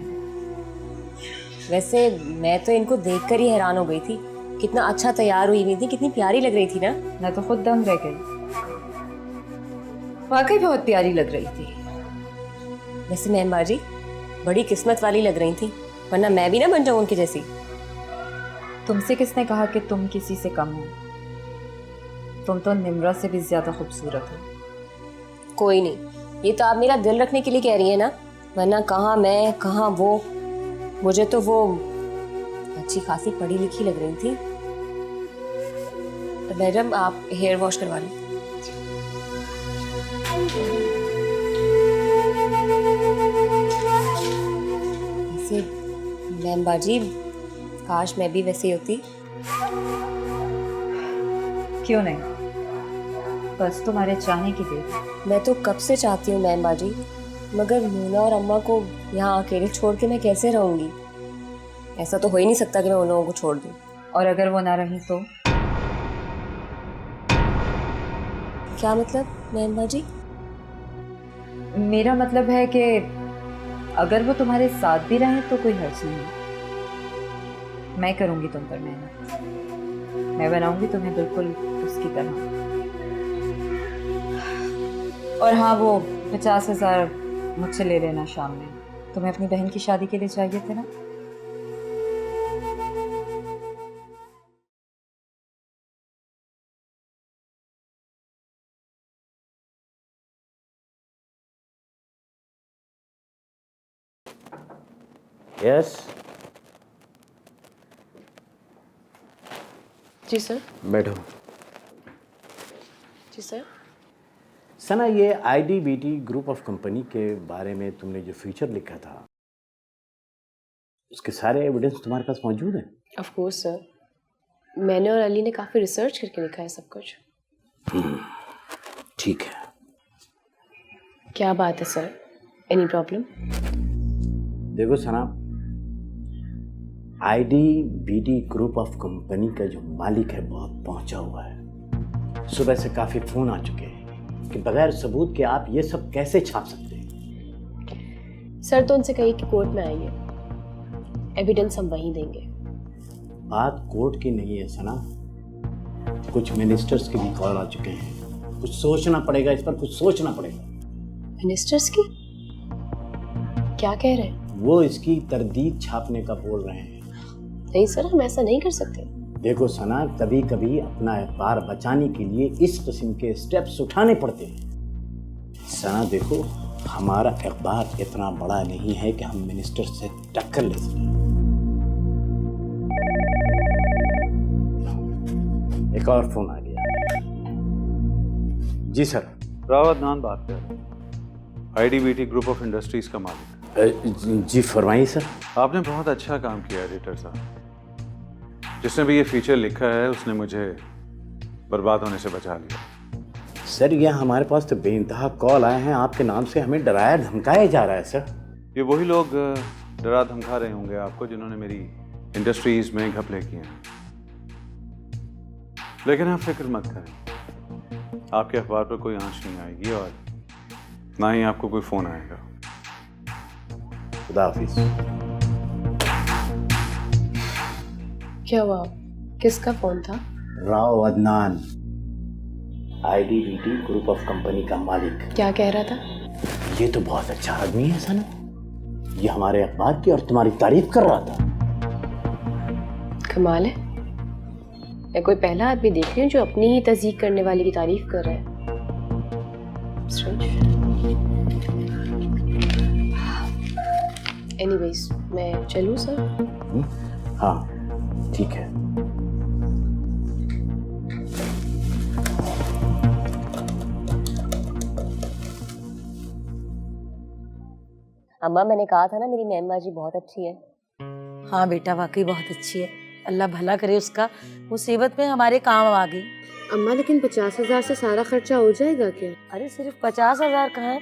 वैसे मैं तो इनको देखकर ही हैरान हो गई थी, कितना अच्छा तैयार हुई हुई थी, कितनी प्यारी लग रही थी ना। मैं तो खुद दंग रह गई, वाकई बहुत प्यारी लग रही थी। वैसे मैम बाजी बड़ी किस्मत वाली लग रही थी, वरना मैं भी ना बन जाऊं उनकी जैसी। तुमसे किसने कहा कि तुम किसी से कम हो? तुम तो निम्रा से भी ज्यादा खूबसूरत हो। कोई नहीं, ये तो आप मेरा दिल रखने के लिए कह रही है ना, वरना कहाँ मैं कहाँ वो। मुझे तो वो अच्छी खासी पढ़ी लिखी लग रही थी। तो मैडम आप हेयर वॉश करवा लें। वैसे मैम बाजी काश मैं भी वैसी होती। क्यों नहीं, बस तुम्हारे चाहने की देर। मैं तो कब से चाहती हूँ मैम बाजी, मगर मोना और अम्मा को यहाँ अकेले छोड़ के मैं कैसे रहूँगी? ऐसा तो हो ही नहीं सकता कि मैं उन लोगों को छोड़ दूँ। और अगर वो ना रही तो? क्या मतलब मैम बाजी? मेरा मतलब है कि अगर वो तुम्हारे साथ भी रहे तो कोई हर्ज नहीं। मैं करूंगी तुम पर मेहनत, मैं बनाऊंगी तुम्हें बिल्कुल उसकी तरह। और हाँ, वो 50,000 मुझसे ले लेना शाम में। तुम्हें अपनी बहन की शादी के लिए चाहिए थे ना? यस जी सर। बैठो। जी सर। सना, ये IDBT ग्रुप ऑफ कंपनी के बारे में तुमने जो फीचर लिखा था, उसके सारे एविडेंस तुम्हारे पास मौजूद हैं? ऑफ कोर्स सर, मैंने और अली ने काफ़ी रिसर्च करके लिखा है सब कुछ। ठीक है। क्या बात है सर, एनी प्रॉब्लम? देखो सना, IDBT ग्रुप ऑफ कंपनी का जो मालिक है बहुत पहुंचा हुआ है। सुबह से काफ़ी फ़ोन आ चुके हैं कि बगैर सबूत के आप ये सब कैसे छाप सकते हैं। सर तो उनसे कहिए कि कोर्ट में आइए, एविडेंस हम वहीं देंगे। बात कोर्ट की नहीं है सना, कुछ मिनिस्टर्स के भी कॉल आ चुके हैं। कुछ सोचना पड़ेगा, इस पर कुछ सोचना पड़ेगा। मिनिस्टर्स की? क्या कह रहे हैं वो? इसकी तरदीद छापने का बोल रहे हैं। नहीं सर, हम ऐसा नहीं कर सकते। देखो सना, कभी कभी अपना अखबार बचाने के लिए इस किस्म के स्टेप्स उठाने पड़ते हैं। सना देखो, हमारा अखबार इतना बड़ा नहीं है कि हम मिनिस्टर से टक्कर ले सकें। एक और फोन आ गया। जी सर। राव अदनान बात कर रहे हैं, IDBT ग्रुप ऑफ इंडस्ट्रीज का मालिक। जी फरमाइए सर। आपने बहुत अच्छा काम किया एडिटर साहब। जिसने भी ये फीचर लिखा है उसने मुझे बर्बाद होने से बचा लिया। सर, ये हमारे पास तो बेइंतहा कॉल आए हैं आपके नाम से, हमें डराया धमकाया जा रहा है सर। ये वही लोग डरा धमका रहे होंगे आपको जिन्होंने मेरी इंडस्ट्रीज में घपले किए हैं। लेकिन आप फिक्र मत करें, आपके अखबार पर कोई आंच नहीं आएगी और ना ही आपको कोई फोन आएगा। खुदा हाफिज। क्या हुआ? किसका फोन था? Rao Adnan, IDBT group of company का मालिक। क्या कह रहा था? ये तो बहुत अच्छा आदमी है सना, ये हमारे अखबार की और तुम्हारी तारीफ कर रहा था। कमाल है। मैं कोई पहला आदमी देख रही हूँ जो अपनी ही तस्दीक करने वाले की तारीफ कर रहा है। एनीवेज, मैं चलूँ सर? हाँ ठीक है। अम्मा, मैंने कहा था ना मेरी मैम बाजी बहुत अच्छी है। हाँ बेटा, वाकई बहुत अच्छी है। अल्लाह भला करे उसका, मुसीबत में हमारे काम आ गई। अम्मा लेकिन 50,000 से सारा खर्चा हो जाएगा क्या? अरे सिर्फ 50,000 कहाँ है,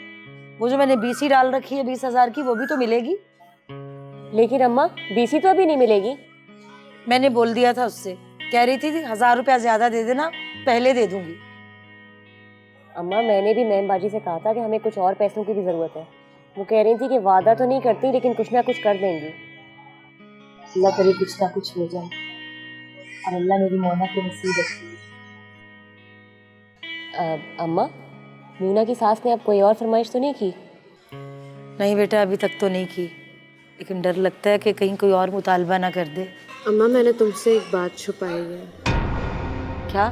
वो जो मैंने बीसी डाल रखी है 20,000 की, वो भी तो मिलेगी। लेकिन अम्मा, बीसी तो अभी नहीं मिलेगी। मैंने बोल दिया था उससे, कह रही थी 1,000 रुपया ज्यादा दे देना, पहले दे दूंगी। अम्मा, मैंने भी मैम बाजी से कहा था कि हमें कुछ और पैसों की भी जरूरत है। वो कह रही थी कि वादा तो नहीं करती लेकिन कुछ ना कुछ कर देंगी। अल्लाह करे कुछ ना कुछ हो जाए और अल्लाह मेरी मोना की नसीब अच्छी। अम्मा, मोना की सास ने अब कोई और फरमाइश तो नहीं की? नहीं बेटा, अभी तक तो नहीं की, लेकिन डर लगता है कि कहीं कोई और मुतालबा ना कर दे। अम्मा, मैंने तुमसे एक बात छुपाई है। क्या?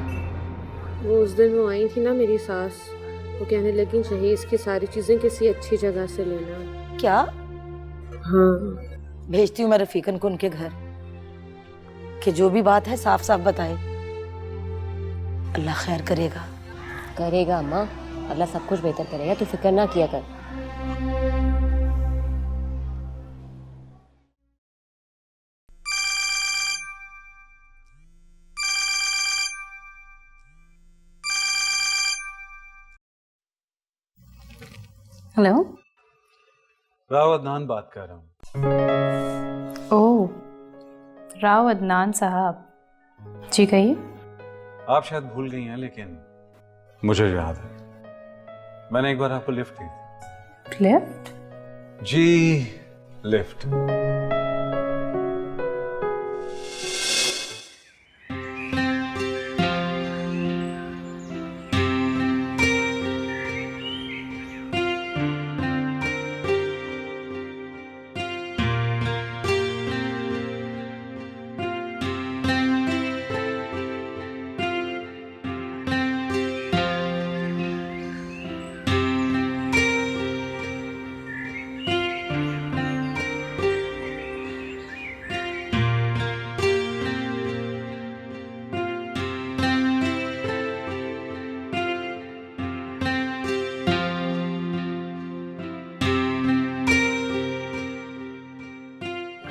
वो उस दिन वो आई थी ना मेरी सास, वो कहने लगी जहेज की सारी चीजें किसी अच्छी जगह से लेना। क्या? हाँ, भेजती हूँ मैं रफीकन को उनके घर, कि जो भी बात है साफ साफ बताए। अल्लाह खैर करेगा। करेगा अम्मा, अल्लाह सब कुछ बेहतर करेगा, तू फिक्र ना किया कर। हेलो, राव अदनान बात कर रहा हूँ। ओह, राव अदनान साहब, जी कहिए। आप शायद भूल गई हैं लेकिन मुझे याद है, मैंने एक बार आपको लिफ्ट दी थी। लिफ्ट? जी, लिफ्ट।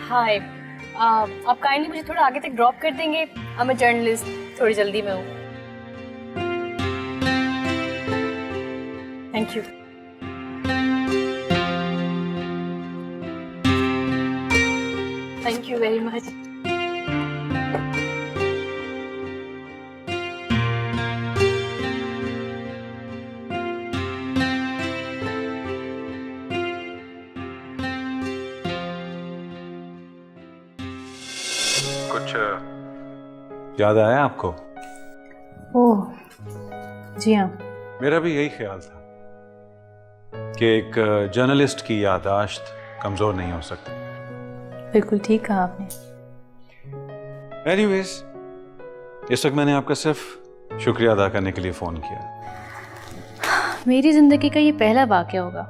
हाय, आप काइंडली मुझे थोड़ा आगे तक ड्रॉप कर देंगे? मैं जर्नलिस्ट, थोड़ी जल्दी में हूँ। Thank you. Thank you very much. कुछ याद आया आपको? ओह जी हाँ, मेरा भी यही ख्याल था कि एक जर्नलिस्ट की याददाश्त कमजोर नहीं हो सकती। बिल्कुल ठीक कहा आपने। एनीवेज, इस वक्त मैंने आपका सिर्फ शुक्रिया अदा करने के लिए फोन किया। मेरी जिंदगी का ये पहला वाकया होगा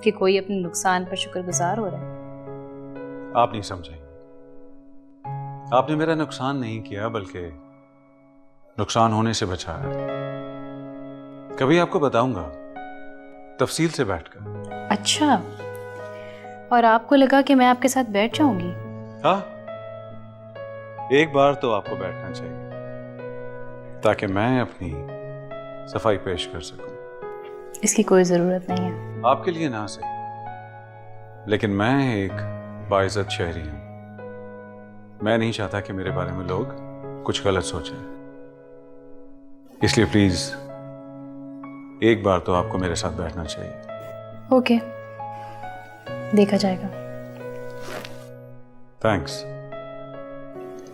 कि कोई अपने नुकसान पर शुक्रगुजार हो रहा है। आप नहीं समझे, आपने मेरा नुकसान नहीं किया बल्कि नुकसान होने से बचाया। कभी आपको बताऊंगा तफसील से बैठकर। अच्छा, और आपको लगा कि मैं आपके साथ बैठ जाऊंगी? हाँ, एक बार तो आपको बैठना चाहिए ताकि मैं अपनी सफाई पेश कर सकूं। इसकी कोई जरूरत नहीं है। आपके लिए ना सही, लेकिन मैं एक बाइज्जत शहरी हूं। मैं नहीं चाहता कि मेरे बारे में लोग कुछ गलत सोचें, इसलिए प्लीज एक बार तो आपको मेरे साथ बैठना चाहिए। ओके, देखा जाएगा। Thanks,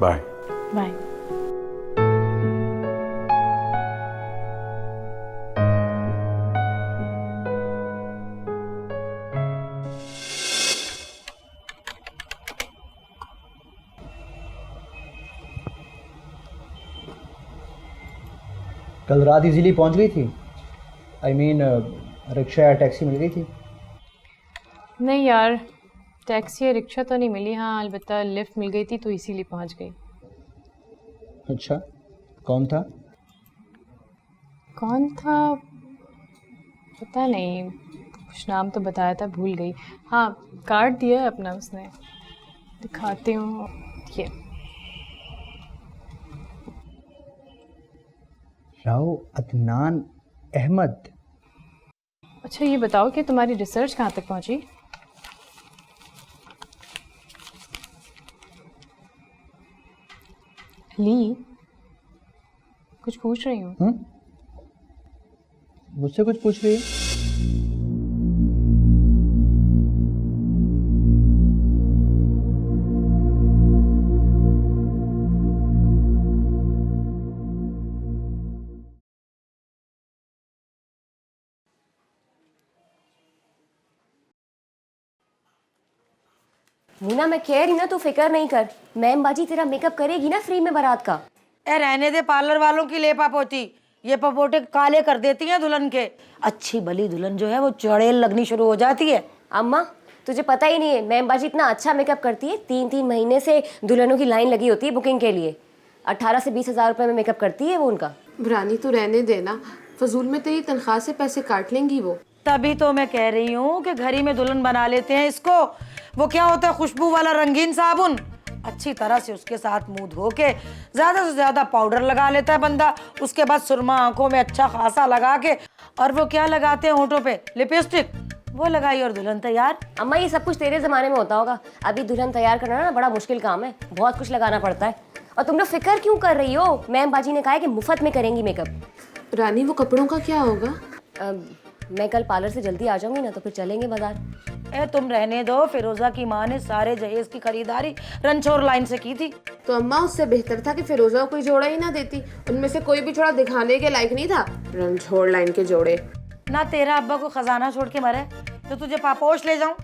bye. बाय। कल रात इजीली पहुंच गई थी? आई मीन रिक्शा या टैक्सी मिल गई थी? नहीं यार, टैक्सी या रिक्शा तो नहीं मिली, हाँ अलबत्ता लिफ्ट मिल गई थी तो इसीलिए पहुंच गई। अच्छा, कौन था? कौन था पता नहीं, कुछ नाम तो बताया था, भूल गई। हाँ कार्ड दिया है अपना उसने, दिखाती हूँ ये। राव अदनान अहमद। अच्छा ये बताओ कि तुम्हारी रिसर्च कहाँ तक पहुँची? ली कुछ पूछ रही हूँ। मुझसे कुछ पूछ रही है? मीना मैं कह रही ना, तू फिक्र नहीं कर, मैम बाजी तेरा मेकअप करेगी ना फ्री में बारात का। ए रहने दे पार्लर वालों की लेपा पोती, ये पपोटे काले कर देती हैं दुल्हन के। अच्छी भली दुल्हन जो है वो चढ़ेल लगनी शुरू हो जाती है। अम्मा तुझे पता ही नहीं है, मैम बाजी इतना अच्छा मेकअप करती है, 3-3 महीने से दुल्हनों की लाइन लगी होती है बुकिंग के लिए। 18 से 20 हज़ार रुपये में मेकअप करती है वो उनका। रानी तो रहने देना, फजूल में तेरी तनख्वाह से पैसे काट लेंगी वो। तभी तो मैं कह रही हूँ कि घर ही में दुल्हन बना लेते हैं इसको। वो क्या होता है, खुशबू वाला रंगीन साबुन, अच्छी तरह से उसके साथ मुंह धो के ज्यादा से ज्यादा पाउडर लगा लेता है बंदा, उसके बाद सुरमा आंखों में अच्छा खासा लगा के, और वो क्या लगाते हैं होठों पे, लिपस्टिक, वो लगाई और दुल्हन तैयार। अम्मा ये सब कुछ तेरे जमाने में होता होगा, अभी दुल्हन तैयार करना ना बड़ा मुश्किल काम है, बहुत कुछ लगाना पड़ता है। और तुम लोग फिक्र क्यों कर रही हो, मैम बाजी ने कहा है कि मुफ्त में करेंगी मेकअप। रानी वो कपड़ों का क्या होगा? मैं कल पार्लर से जल्दी आ जाऊंगी ना, तो फिर चलेंगे बाजार। ए तुम रहने दो, फिरोजा की माँ ने सारे जहेज की खरीदारी रनछोड़ लाइन से की थी। तो अम्मा उससे बेहतर था कि फिरोजा को कोई जोड़ा ही ना देती, उनमें से कोई भी जोड़ा दिखाने के लायक नहीं था, रनछोड़ लाइन के जोड़े। ना तेरा अब्बा को खजाना छोड़ के मरे तो तुझे पापोश ले जाऊं?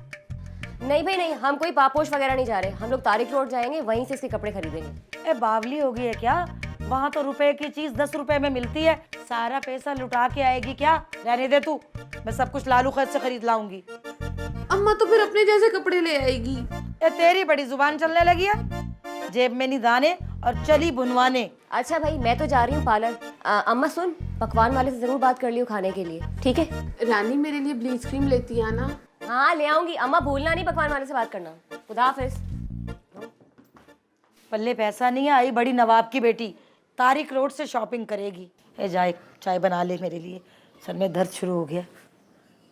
नहीं भाई नहीं, हम कोई पापोश वगैरह नहीं जा रहे, हम लोग तारिक रोड जाएंगे, वहीं से इसके कपड़े खरीदेंगे। ए बावली हो गई है क्या? वहाँ तो रुपए की चीज 10 रुपए में मिलती है, सारा पैसा लुटा के आएगी क्या? रहने दे तू, मैं सब कुछ लालू खैर से खरीद लाऊंगी। अम्मा तो फिर अपने जैसे कपड़े ले आएगी। ए तेरी बड़ी जुबान चलने लगी है, जेब में नहीं दाने और चली बुनवाने। अच्छा भाई मैं तो जा रही हूँ पार्लर। अम्मा सुन, पकवान वाले से जरूर बात कर लियो खाने के लिए, ठीक है? रानी मेरे लिए ब्लीच क्रीम लेती है ना? हाँ ले आऊंगी, अम्मा भूलना नहीं पकवान वाले से बात करना। खुदा हाफिज। पल्ले पैसा नहीं है, आई बड़ी नवाब की बेटी तारिक रोड से शॉपिंग करेगी। ए जाए चाय बना ले मेरे लिए, सर में दर्द शुरू हो गया,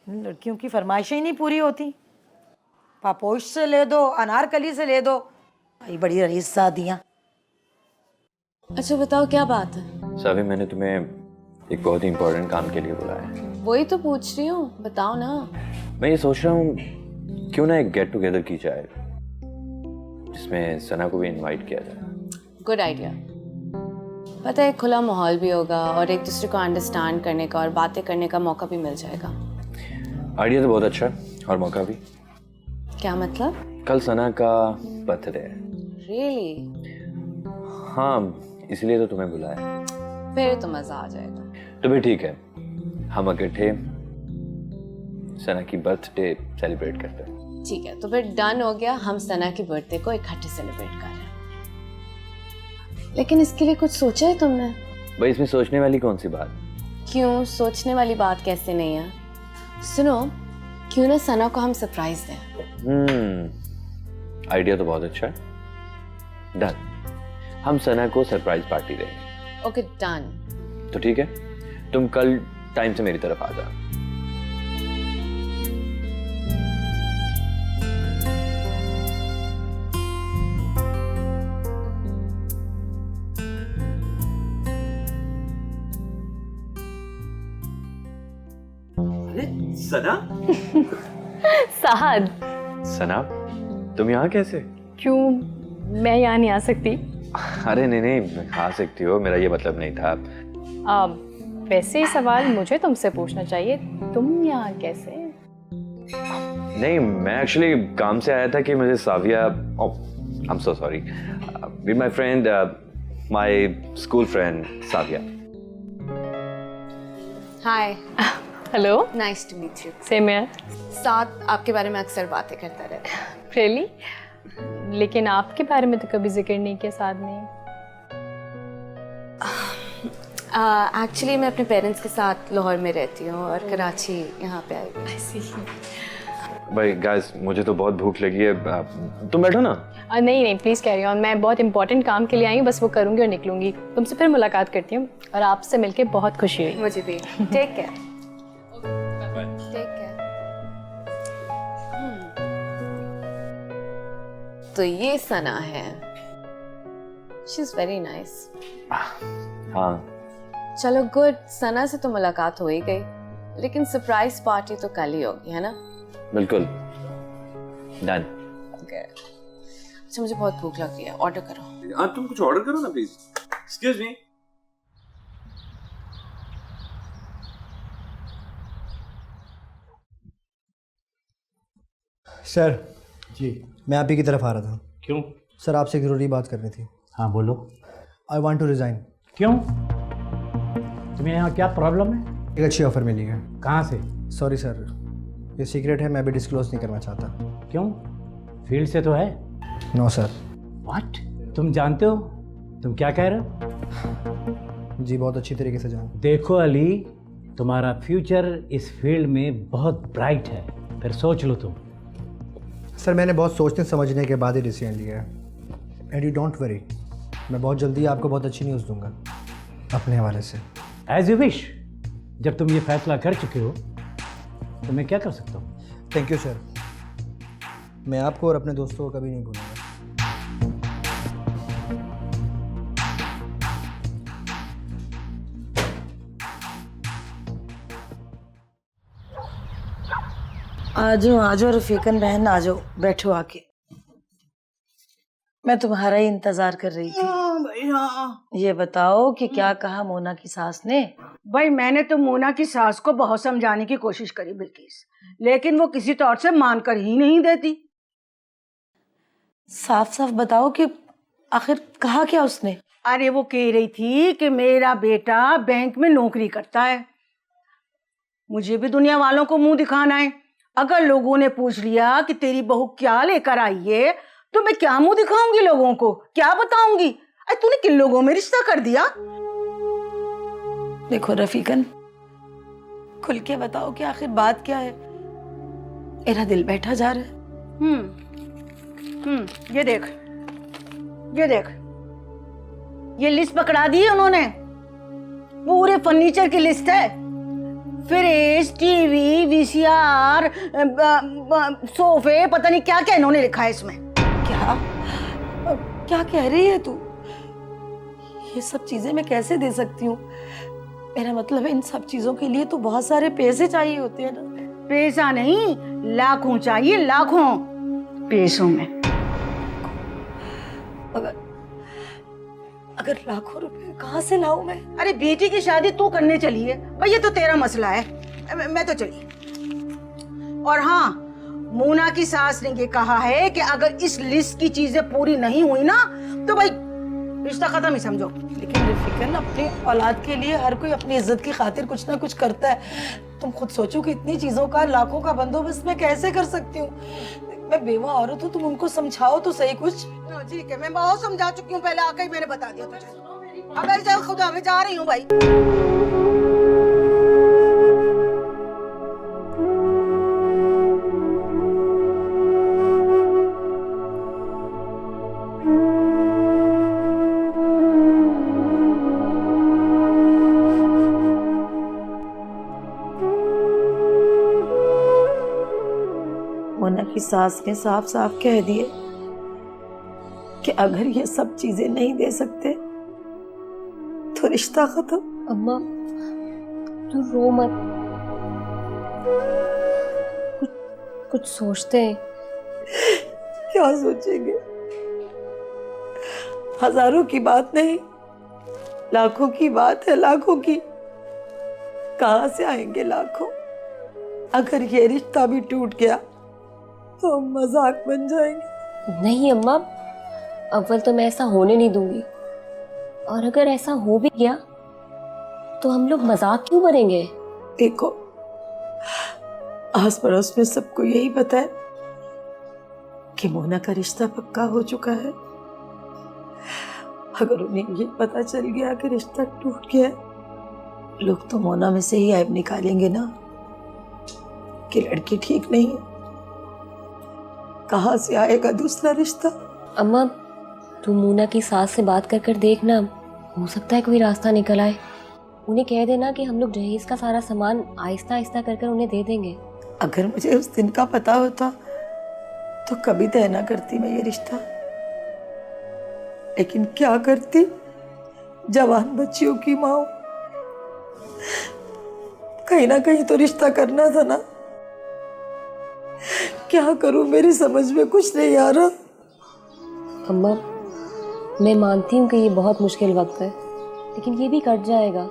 लड़कियों की फरमाइशें ही नहीं पूरी होती। पापोश से ले दो, अनारकली से ले दो, आई बड़ी रईस शादियाँ। अच्छा बताओ क्या बात है? सावी मैंने तुम्हें एक बहुत ही इम्पोर्टेंट काम के लिए बुलाया है। वही तो पूछ रही हूँ, बताओ ना। मैं ये सोच रहा हूँ क्यों ना एक गेट टुगेदर की जाए जिसमें सना को भी इनवाइट किया जाए। Good idea. पता है खुला माहौल भी होगा और एक दूसरे को अंडरस्टैंड करने का और बातें करने का मौका भी मिल जाएगा। आइडिया तो बहुत अच्छा है और मौका भी। क्या मतलब? कल सना का बर्थडे है। रियली? हाँ इसलिए तो तुम्हें बुलाया। फिर तो मजा आ जाएगा। तो भी ठीक है, हम इकट्ठे सना की बर्थडे सेलिब्रेट करते हैं। ठीक है तो फिर डन हो गया, हम सना की बर्थडे को इकट्ठे सेलिब्रेट कर रहे हैं। लेकिन इसके लिए कुछ सोचा है तुमने? भाई इसमें सोचने वाली कौन सी बात? क्यों सोचने वाली बात कैसे नहीं है? सुनो, क्यों ना सना को हम सरप्राइज दें? आइडिया तो बहुत अच्छा है। डन, हम सना को सरप्राइज पार्टी देंगे। Okay done. तो ठीक है, तुम कल टाइम से मेरी तरफ आ जाओ। सना? साहद। सना, तुम यहाँ कैसे? क्यों, मैं यहाँ नहीं आ सकती? अरे नहीं, आ सकती हो, मेरा ये मतलब नहीं था। वैसे ही सवाल मुझे तुमसे पूछना चाहिए, तुम यहाँ कैसे? नहीं, मैं एक्चुअली काम से आया था कि मुझे Savia, I am so sorry, with my friend, my school friend Savia. Hi. Hello. Nice to meet you. Same यार। साथ आपके बारे में अक्सर बातें करता रहता है। रियली? लेकिन आपके बारे में तो कभी जिक्र नहीं किया साथ ने। एक्चुअली मैं अपने पेरेंट्स के साथ लाहौर में रहती हूँ और कराची यहाँ पे आई हुई। भाई गाइस, मुझे तो बहुत भूख लगी है, तुम बैठो ना। नहीं प्लीज़ कैरी ऑन, मैं बहुत इंपॉर्टेंट काम के लिए आई हूँ, बस वो करूँगी और निकलूँगी। तुमसे फिर मुलाकात करती हूँ और आपसे मिलके बहुत खुशी हुई। मुझे भी। Take care. Take care. तो ये सना है। She is very nice. हाँ चलो गुड, सना से तो मुलाकात हो ही गई, लेकिन सरप्राइज पार्टी तो कल ही होगी, है ना? बिल्कुल डन। अच्छा मुझे बहुत भूख लग रही है, ऑर्डर करो। तुम कुछ ऑर्डर करो ना प्लीज। Excuse me. सर जी, मैं आप ही की तरफ आ रहा था। क्यों? सर आपसे एक ज़रूरी बात करनी थी। हाँ बोलो। I want to resign. क्यों? तुम्हें यहाँ क्या प्रॉब्लम है? एक अच्छी ऑफ़र मिली है। कहाँ से? सॉरी सर, ये सीक्रेट है, मैं भी डिस्क्लोज नहीं करना चाहता। क्यों? फील्ड से तो है। No sir. व्हाट? तुम जानते हो तुम क्या कह रहे हो? जी बहुत अच्छी तरीके से जानते। देखो अली, तुम्हारा फ्यूचर इस फील्ड में बहुत ब्राइट है, फिर सोच लो तुम। सर मैंने बहुत सोचने समझने के बाद ही डिसीजन लिया है। एंड यू डोंट वरी, मैं बहुत जल्दी आपको बहुत अच्छी न्यूज़ दूंगा अपने हवाले से। As you wish. जब तुम ये फैसला कर चुके हो तो मैं क्या कर सकता हूँ? थैंक यू सर, मैं आपको और अपने दोस्तों को कभी नहीं भूलूंगा। आ जाओ रफीकन बहन, आ जाओ, बैठो आके। मैं तुम्हारा ही इंतजार कर रही थी। ये बताओ कि क्या कहा मोना की सास ने? भाई मैंने तो मोना की सास को बहुत समझाने की कोशिश करी बिल्किस, लेकिन वो किसी तौर से मानकर ही नहीं देती। साफ साफ बताओ कि आखिर कहा क्या उसने? अरे वो कह रही थी कि मेरा बेटा बैंक में नौकरी करता है, मुझे भी दुनिया वालों को मुंह दिखाना है। अगर लोगों ने पूछ लिया कि तेरी बहू क्या लेकर आई है, तो मैं क्या मुंह दिखाऊंगी लोगों को, क्या बताऊंगी? अरे तूने किन लोगों में रिश्ता कर दिया? देखो रफीकन, खुल के बताओ कि आखिर बात क्या है। मेरा दिल बैठा जा रहा है। ये देख, ये देख, ये लिस्ट पकड़ा दी है उन्होंने, पूरे फर्नीचर की लिस्ट है। फ्रिज, टीवी, वीसीआर, सोफे, पता नहीं क्या क्या इन्होंने लिखा है इसमें। क्या क्या कह रही है तू? ये सब चीजें मैं कैसे दे सकती हूँ? मेरा मतलब है इन सब चीजों के लिए तो बहुत सारे पैसे चाहिए होते हैं ना। पैसा नहीं, लाखों चाहिए, लाखों। पैसों में अगर लाखों रुपए कहाँ से लाऊं मैं? अरे बेटी की शादी तू करने चली है भाई, ये तो तेरा मसला है, मैं तो चली। और हाँ, मोना की सास ने ये कहा है कि अगर इस लिस्ट की चीजें पूरी नहीं हुई ना तो भाई रिश्ता खत्म ही समझो। लेकिन रफीकन, अपनी औलाद के लिए हर कोई अपनी इज्जत की खातिर कुछ ना कुछ करता है। तुम खुद सोचो कि इतनी चीजों का, लाखों का बंदोबस्त मैं कैसे कर सकती हूँ? मैं बेवा औरत हूँ, तुम उनको समझाओ तो सही कुछ। ठीक है, मैं बहुत समझा चुकी हूँ, पहले आकर ही मैंने बता दिया तुझे। अब ऐसे खुदा मैं जा रही हूँ भाई। मोना की सास ने साफ साफ कह दिए कि अगर ये सब चीजें नहीं दे सकते तो रिश्ता खत्म। अम्मा तू रो मत, कुछ सोचते हैं। क्या सोचेंगे? हजारों की बात नहीं, लाखों की बात है, लाखों की। कहां से आएंगे लाखों? अगर ये रिश्ता भी टूट गया तो हम मजाक बन जाएंगे। नहीं अम्मा, अव्वल तो मैं ऐसा होने नहीं दूंगी, और अगर ऐसा हो भी गया तो हम लोग मजाक क्यों करेंगे? देखो, आस पड़ोस में सबको यही पता है कि मोना का रिश्ता पक्का हो चुका है। अगर उन्हें ये पता चल गया कि रिश्ता टूट गया, लोग तो मोना में से ही ऐब निकालेंगे ना कि लड़की ठीक नहीं है। कहाँ से आएगा दूसरा रिश्ता? अम्मा, तू मोना की सास से बात कर देखना, हो सकता है कोई रास्ता निकल आए। उन्हें कह देना कि हम लोग जहेज का सारा सामान आहिस्ता आहिस्ता कर उन्हें दे देंगे। अगर मुझे उस दिन का पता होता तो कभी तय ना करती मैं ये रिश्ता, लेकिन क्या करती, जवान बच्चियों की माँ, कहीं ना कहीं तो रिश्ता करना था ना। क्या करूं, मेरी समझ में कुछ नहीं आ रहा। अम्मा, मैं मानती हूँ कि ये बहुत मुश्किल वक्त है, लेकिन ये भी कट जाएगा।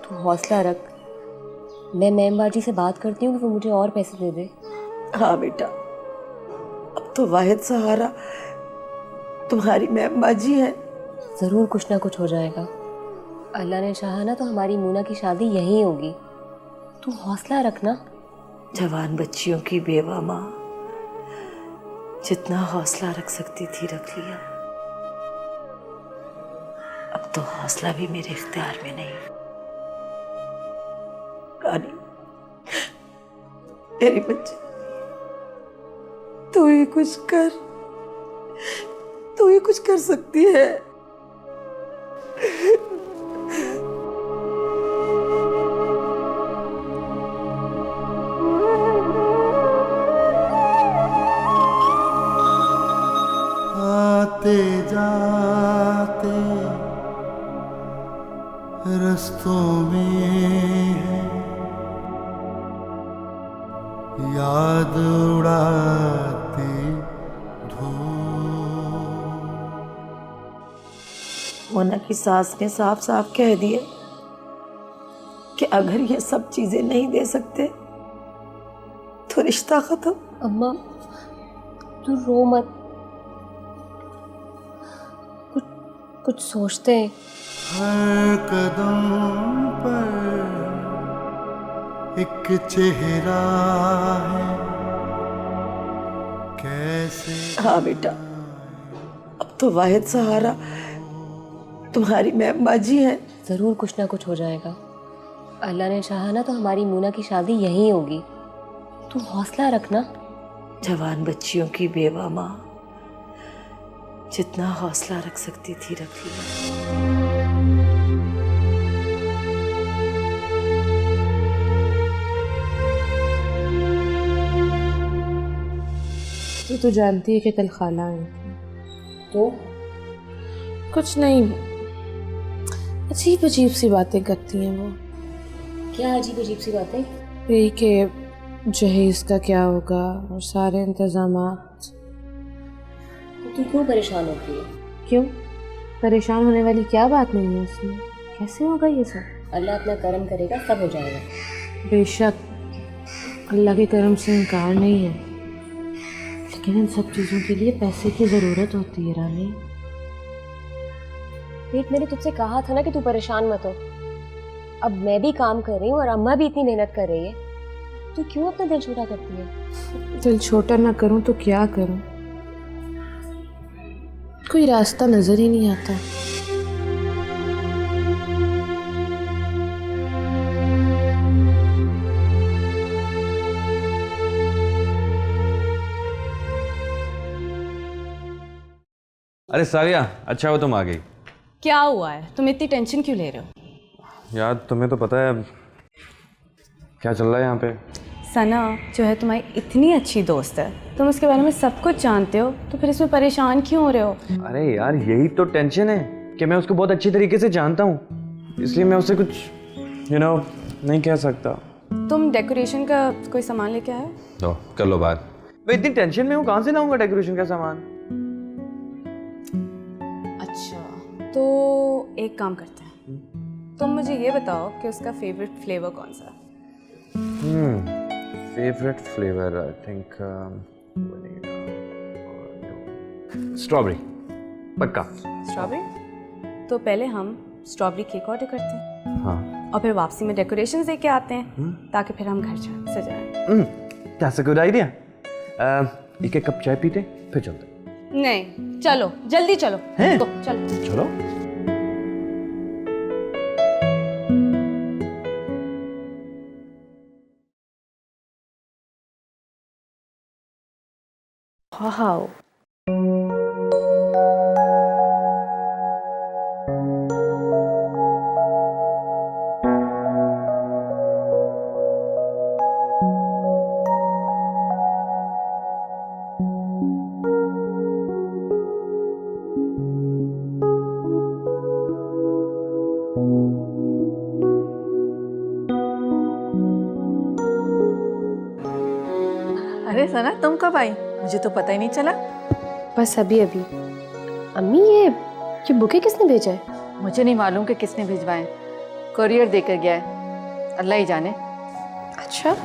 तू हौसला रख। मैं मैम बाजी से बात करती हूँ कि वो मुझे और पैसे दे दे। हाँ बेटा, अब तो वाहिद सहारा तुम्हारी मैम बाजी है। ज़रूर कुछ ना कुछ हो जाएगा। अल्लाह ने चाहा ना तो हमारी मोना की शादी यहीं होगी। तू हौसला रखना। जवान बच्चियों की बेवा माँ जितना हौसला रख सकती थी रख लिया। अब तो हौसला भी मेरे इख्तियार में नहीं। रानी, मेरी बच्ची, तू ही कुछ कर, तू ही कुछ कर सकती है। आते जाते रस्तों में है याद उड़ाते मोना की सास ने साफ साफ कह दिया कि अगर ये सब चीजें नहीं दे सकते तो रिश्ता खत्म। अम्मा, तू रो मत, कुछ सोचते हैं। हर कदम पर एक चेहरा है कैसे। हाँ बेटा, अब तो वाहिद सहारा तुम्हारी मैम बाजी है। ज़रूर कुछ ना कुछ हो जाएगा। अल्लाह ने चाहा ना तो हमारी मोना की शादी यहीं होगी। तू हौसला रखना। जवान बच्चियों की बेवा माँ जितना हौसला रख सकती थी रख लिया। तो जानती है कि कल खाला आई थी। तो कुछ नहीं, अजीब अजीब सी बातें करती हैं वो। क्या अजीब अजीब सी बातें? यही कि जहेज का क्या होगा और सारे इंतजामात। तू क्यों परेशान होती है? क्यों परेशान होने वाली क्या बात नहीं है इसमें? कैसे होगा ये सब? अल्लाह अपना करम करेगा, सब हो जाएगा। बेशक अल्लाह के करम से इनकार नहीं है, लेकिन इन सब चीज़ों के लिए पैसे की ज़रूरत होती है रानी। देख, मैंने तुझसे कहा था ना कि तू परेशान मत हो। अब मैं भी काम कर रही हूँ और अम्मा भी इतनी मेहनत कर रही है। तू क्यों अपना दिल छोटा करती है? दिल छोटा ना करूँ तो क्या करूँ? कोई रास्ता नजर ही नहीं आता। अरे सारिया, अच्छा हो तुम आ गई। क्या हुआ है? तुम इतनी टेंशन क्यों ले रहे हो? यार तुम्हें तो पता है क्या चल रहा है यहाँ पे। सना जो है तुम्हारी इतनी अच्छी दोस्त है, तुम उसके बारे में सब कुछ जानते हो, तो फिर इसमें परेशान क्यों हो रहे हो? अरे यार यही तो टेंशन है कि मैं उसको बहुत अच्छी तरीके से जानता हूँ, इसलिए मैं उससे कुछ नहीं कह सकता। तुम डेकोरेशन का कोई सामान लेके आए? लो कर लो बात। मैं इतनी टेंशन में हूँ, कहाँ से लाऊंगा डेकोरेशन का सामान? अच्छा, तो एक काम करते हैं, तुम मुझे ये बताओ कि उसका फेवरेट फ्लेवर कौन सा है? Favourite flavour I think strawberry, पक्का स्ट्रॉबेरी। तो पहले हम स्ट्रॉबेरी केक ऑर्डर करते हैं। हाँ। और फिर वापसी में डेकोरेशन दे के आते हैं ताकि फिर हम घर जाएं सजाएं। That's a good idea. एक कप चाय पीते फिर चलते। नहीं चलो जल्दी चलो। हैं? तो, चलो चलो। वाओ, अरे सना तुम कब आई? मुझे तो पता ही नहीं चला। बस अभी अभी। अम्मी ये बुके किसने भेजा है? मुझे नहीं मालूम कि किसने भिजवाए, कुरियर देकर गया है, अल्लाह ही जाने। अच्छा,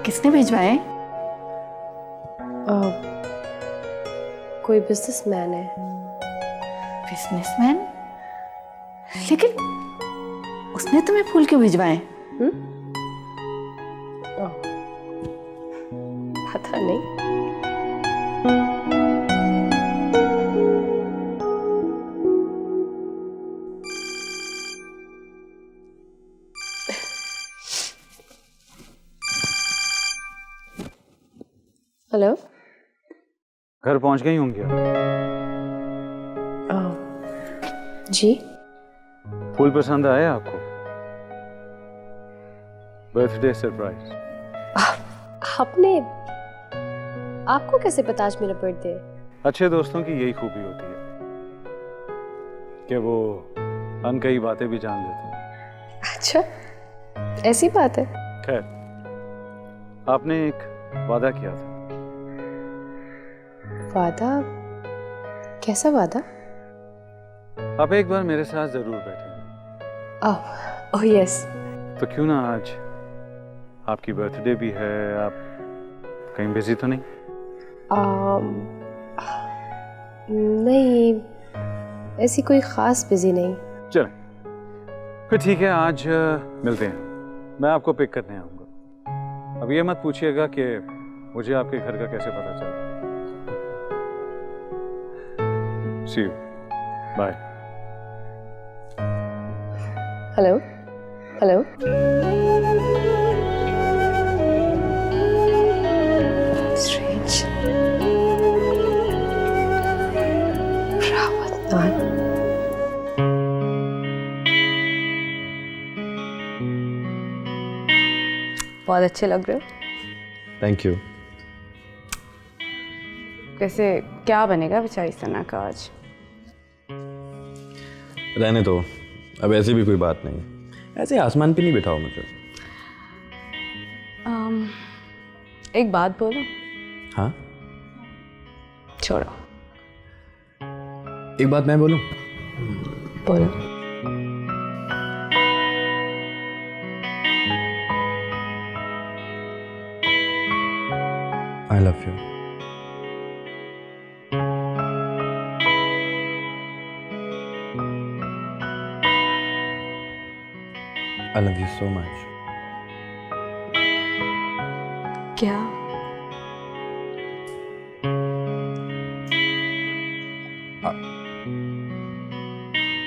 किसने भिजवाए? कोई बिजनेसमैन है। बिजनेसमैन? लेकिन उसने तुम्हें फूल क्यों भिजवाए? पता नहीं। हेलो, घर पहुंच गई होंगी आप? जी। फूल पसंद आया आपको? Birthday surprise. आपको कैसे पता आज मेरा बर्थडे है? अच्छे दोस्तों की यही खूबी होती है कि वो अनकही बातें भी जान लेते हैं। अच्छा, ऐसी बात है? खैर, आपने एक वादा किया था। वादा? कैसा वादा? आप एक बार मेरे साथ जरूर बैठेंगे। Oh yes. तो क्यों ना आज, आपकी बर्थडे भी है, आप कहीं बिजी तो नहीं? नहीं, ऐसी कोई खास बिजी नहीं। चलें, फिर ठीक है, आज मिलते हैं। मैं आपको पिक करने आऊँगा। अब ये मत पूछिएगा कि मुझे आपके घर का कैसे पता चला। See you. Bye. Hello, hello. Strange. रावतनान। बहुत अच्छे लग रहे हो। Thank you. कैसे क्या बनेगा बेचारी सना का आज? रहने दो, अब ऐसी भी कोई बात नहीं। ऐसे आसमान पे नहीं बिठाओ मुझे। एक बात बोलो। हाँ, छोड़ो। एक बात मैं बोलूं? बोलो। I love you. I love you so much. क्या?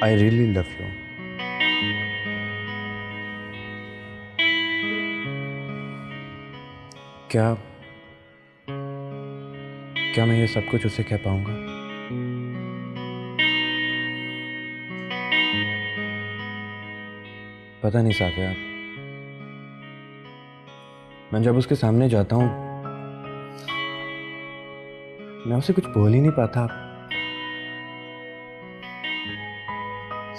I really love you. क्या मैं ये सब कुछ उसे कह पाऊंगा? पता नहीं साफिया, मैं जब उसके सामने जाता हूं मैं उसे कुछ बोल ही नहीं पाता।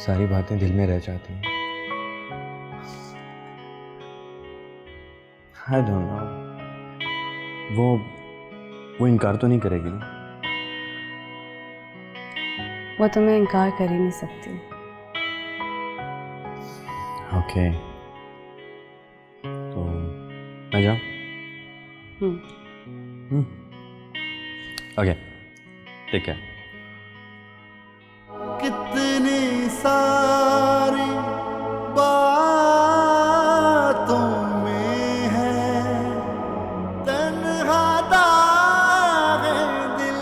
सारी बातें दिल में रह जाती हैं। I don't know, वो इनकार तो नहीं करेगी ना? वो तुम्हें इनकार कर ही नहीं सकती। ओके, तो मैं जाऊँ? ओके, ठीक है। कितनी सारी बातों में है तन्हा दागे दिल।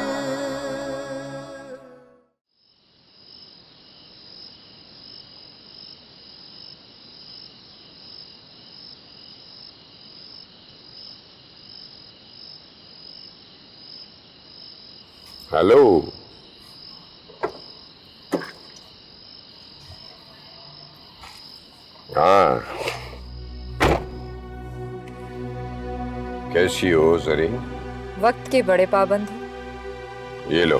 हेलो, हाँ, कैसी हो जरीन? वक्त के बड़े पाबंद हैं। ये लो।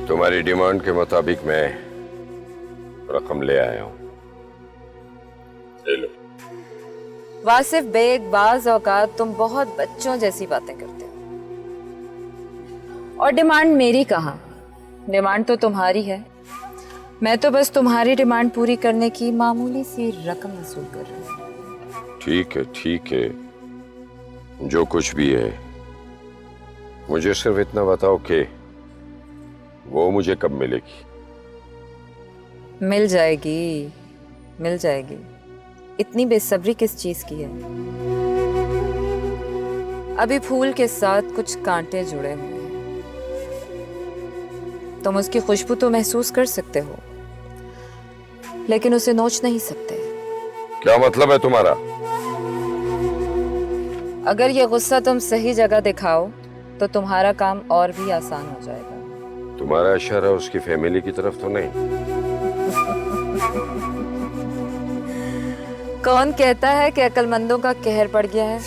तुम्हारी डिमांड के मुताबिक मैं रकम ले आया हूं, ले लो। वासिफ बेग, बाज औकात तुम बहुत बच्चों जैसी बातें करते हो। और डिमांड मेरी कहाँ? डिमांड तो तुम्हारी है। मैं तो बस तुम्हारी डिमांड पूरी करने की मामूली सी रकम वसूल कर रही हूँ। ठीक है, ठीक है, जो कुछ भी है, मुझे सिर्फ इतना बताओ कि वो मुझे कब मिलेगी? मिल जाएगी, मिल जाएगी। इतनी बेसब्री किस चीज की है? अभी फूल के साथ कुछ कांटे जुड़े हुए हैं। तुम उसकी खुशबू तो महसूस कर सकते हो, लेकिन उसे नोच नहीं सकते। क्या मतलब है तुम्हारा? अगर ये गुस्सा तुम सही जगह दिखाओ तो तुम्हारा काम और भी आसान हो जाएगा। तुम्हारा इशारा उसकी फैमिली की तरफ तो नहीं? कौन कहता है कि अक्लमंदों का कहर पड़ गया है?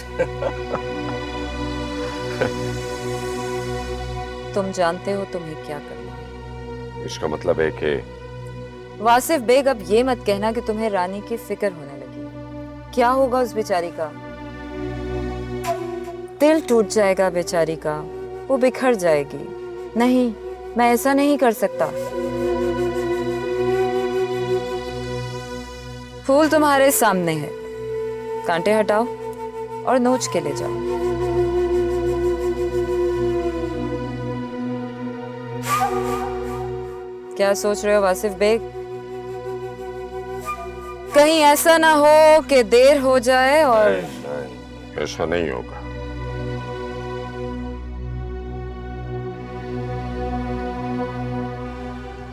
तुम जानते हो तुम्हें क्या करना है। इसका मतलब है कि वासिफ बेग, अब ये मत कहना कि तुम्हें रानी की फिक्र होने लगी। क्या होगा उस बेचारी का? दिल टूट जाएगा बेचारी का, वो बिखर जाएगी। नहीं, मैं ऐसा नहीं कर सकता। फूल तुम्हारे सामने है, कांटे हटाओ और नोच के ले जाओ। क्या सोच रहे हो वासिफ बेग? कहीं ऐसा ना हो कि देर हो जाए और नहीं, ऐसा नहीं होगा।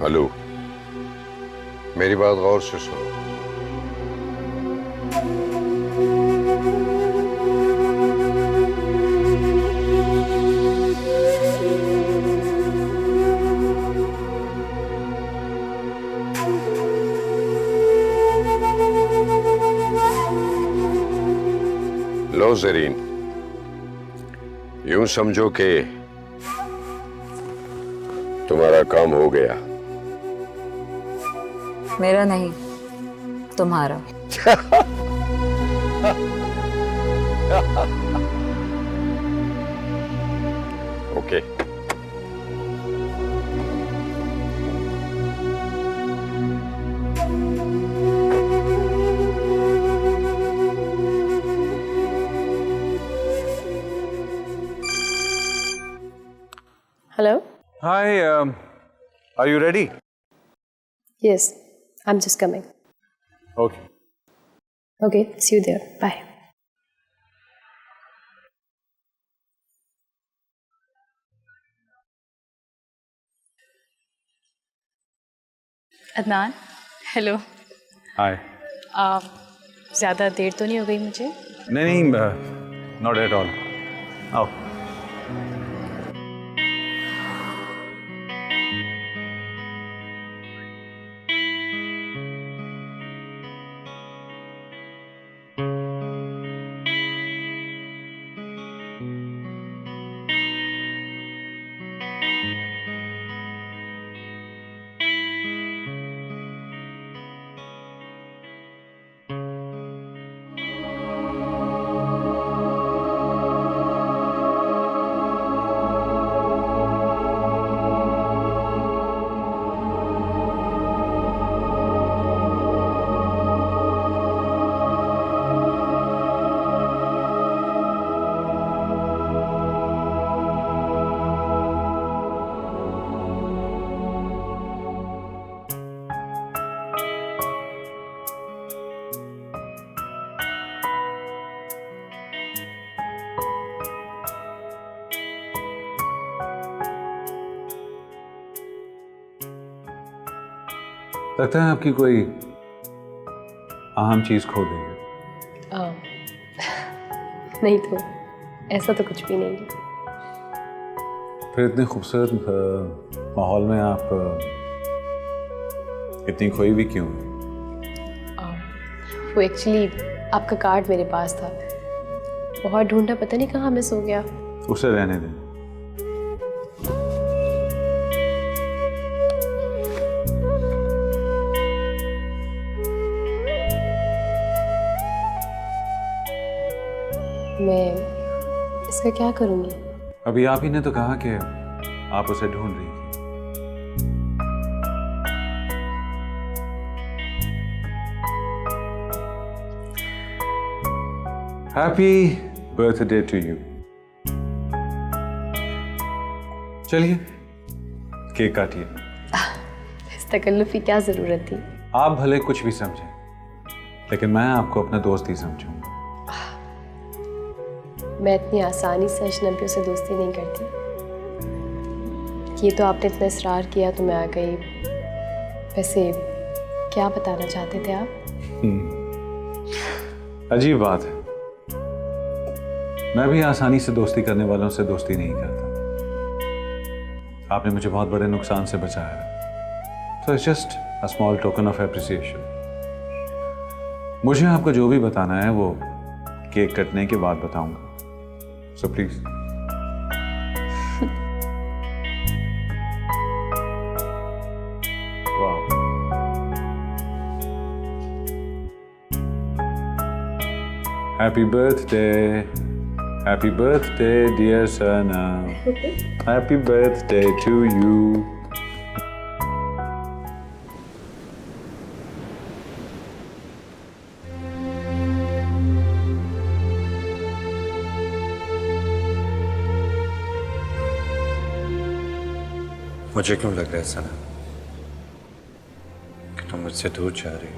हेलो, मेरी बात गौर से सुनो। लो जरीन, यूं समझो कि तुम्हारा काम हो गया। मेरा नहीं, तुम्हारा। Okay, Hello? Hi, are you ready? Yes, I'm just coming. Okay. Okay, see you there. Bye. Adnan, hello. Hi. ज़्यादा देर तो नहीं हो गई मुझे? नहीं, not at all. आओ। लगता है आपकी कोई अहम चीज खो गई है। नहीं तो ऐसा तो कुछ भी नहीं है। फिर इतने खूबसूरत माहौल में आप इतनी खोई भी क्यों? वो एक्चुअली आपका कार्ड मेरे पास था, बहुत ढूंढा, पता नहीं कहाँ मिस हो गया। उसे रहने दें। मैं इसका क्या करूँगी? अभी आप ही ने तो कहा कि आप उसे ढूंढ रही थी। Happy birthday to you. चलिए केक काटिए। इस तकल्लुफ़ की क्या ज़रूरत थी? आप भले कुछ भी समझें, लेकिन मैं आपको अपना दोस्त ही समझूंगा। मैं इतनी आसानी से अजनबियों से दोस्ती नहीं करती। ये तो आपने इतना इसरार किया तो मैं आ गई। वैसे क्या बताना चाहते थे आप? अजीब बात है, मैं भी आसानी से दोस्ती करने वालों से दोस्ती नहीं करता। आपने मुझे बहुत बड़े नुकसान से बचाया, so it's just a small token of appreciation। मुझे आपको जो भी बताना है वो केक कटने के बाद बताऊंगा, so please। wow। Happy birthday, happy birthday dear Sana, happy birthday to you। मुझे क्यों लग रहा है सना कि तुम मुझसे दूर जा रही हो?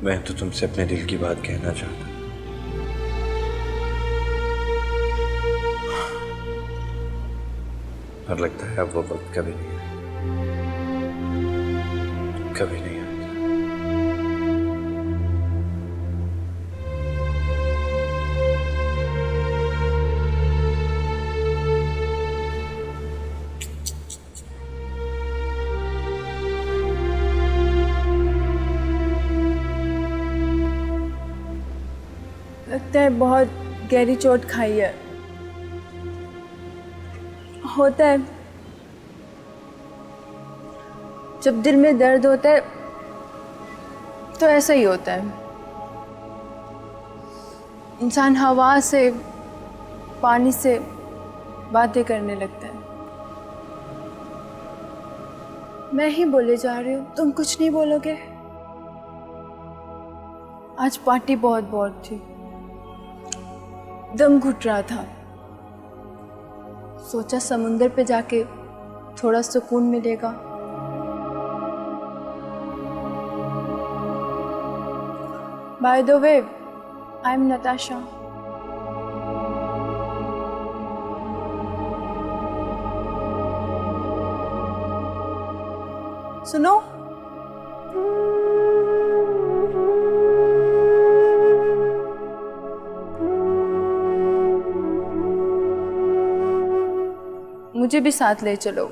मैं तो तुमसे अपने दिल की बात कहना चाहता, पर लगता है अब वो वक्त कभी नहीं है, कभी नहीं आता। लगता है बहुत गहरी चोट खाई है। होता है जब दिल में दर्द होता है तो ऐसा ही होता है। इंसान हवा से, पानी से बातें करने लगता है। मैं ही बोले जा रही हूँ, तुम कुछ नहीं बोलोगे? आज पार्टी बहुत बोर थी, दम घुट रहा था। सोचा समुंदर पे जाके थोड़ा सुकून मिलेगा। By the way, I'm Natasha. सुनो, मुझे भी साथ ले चलो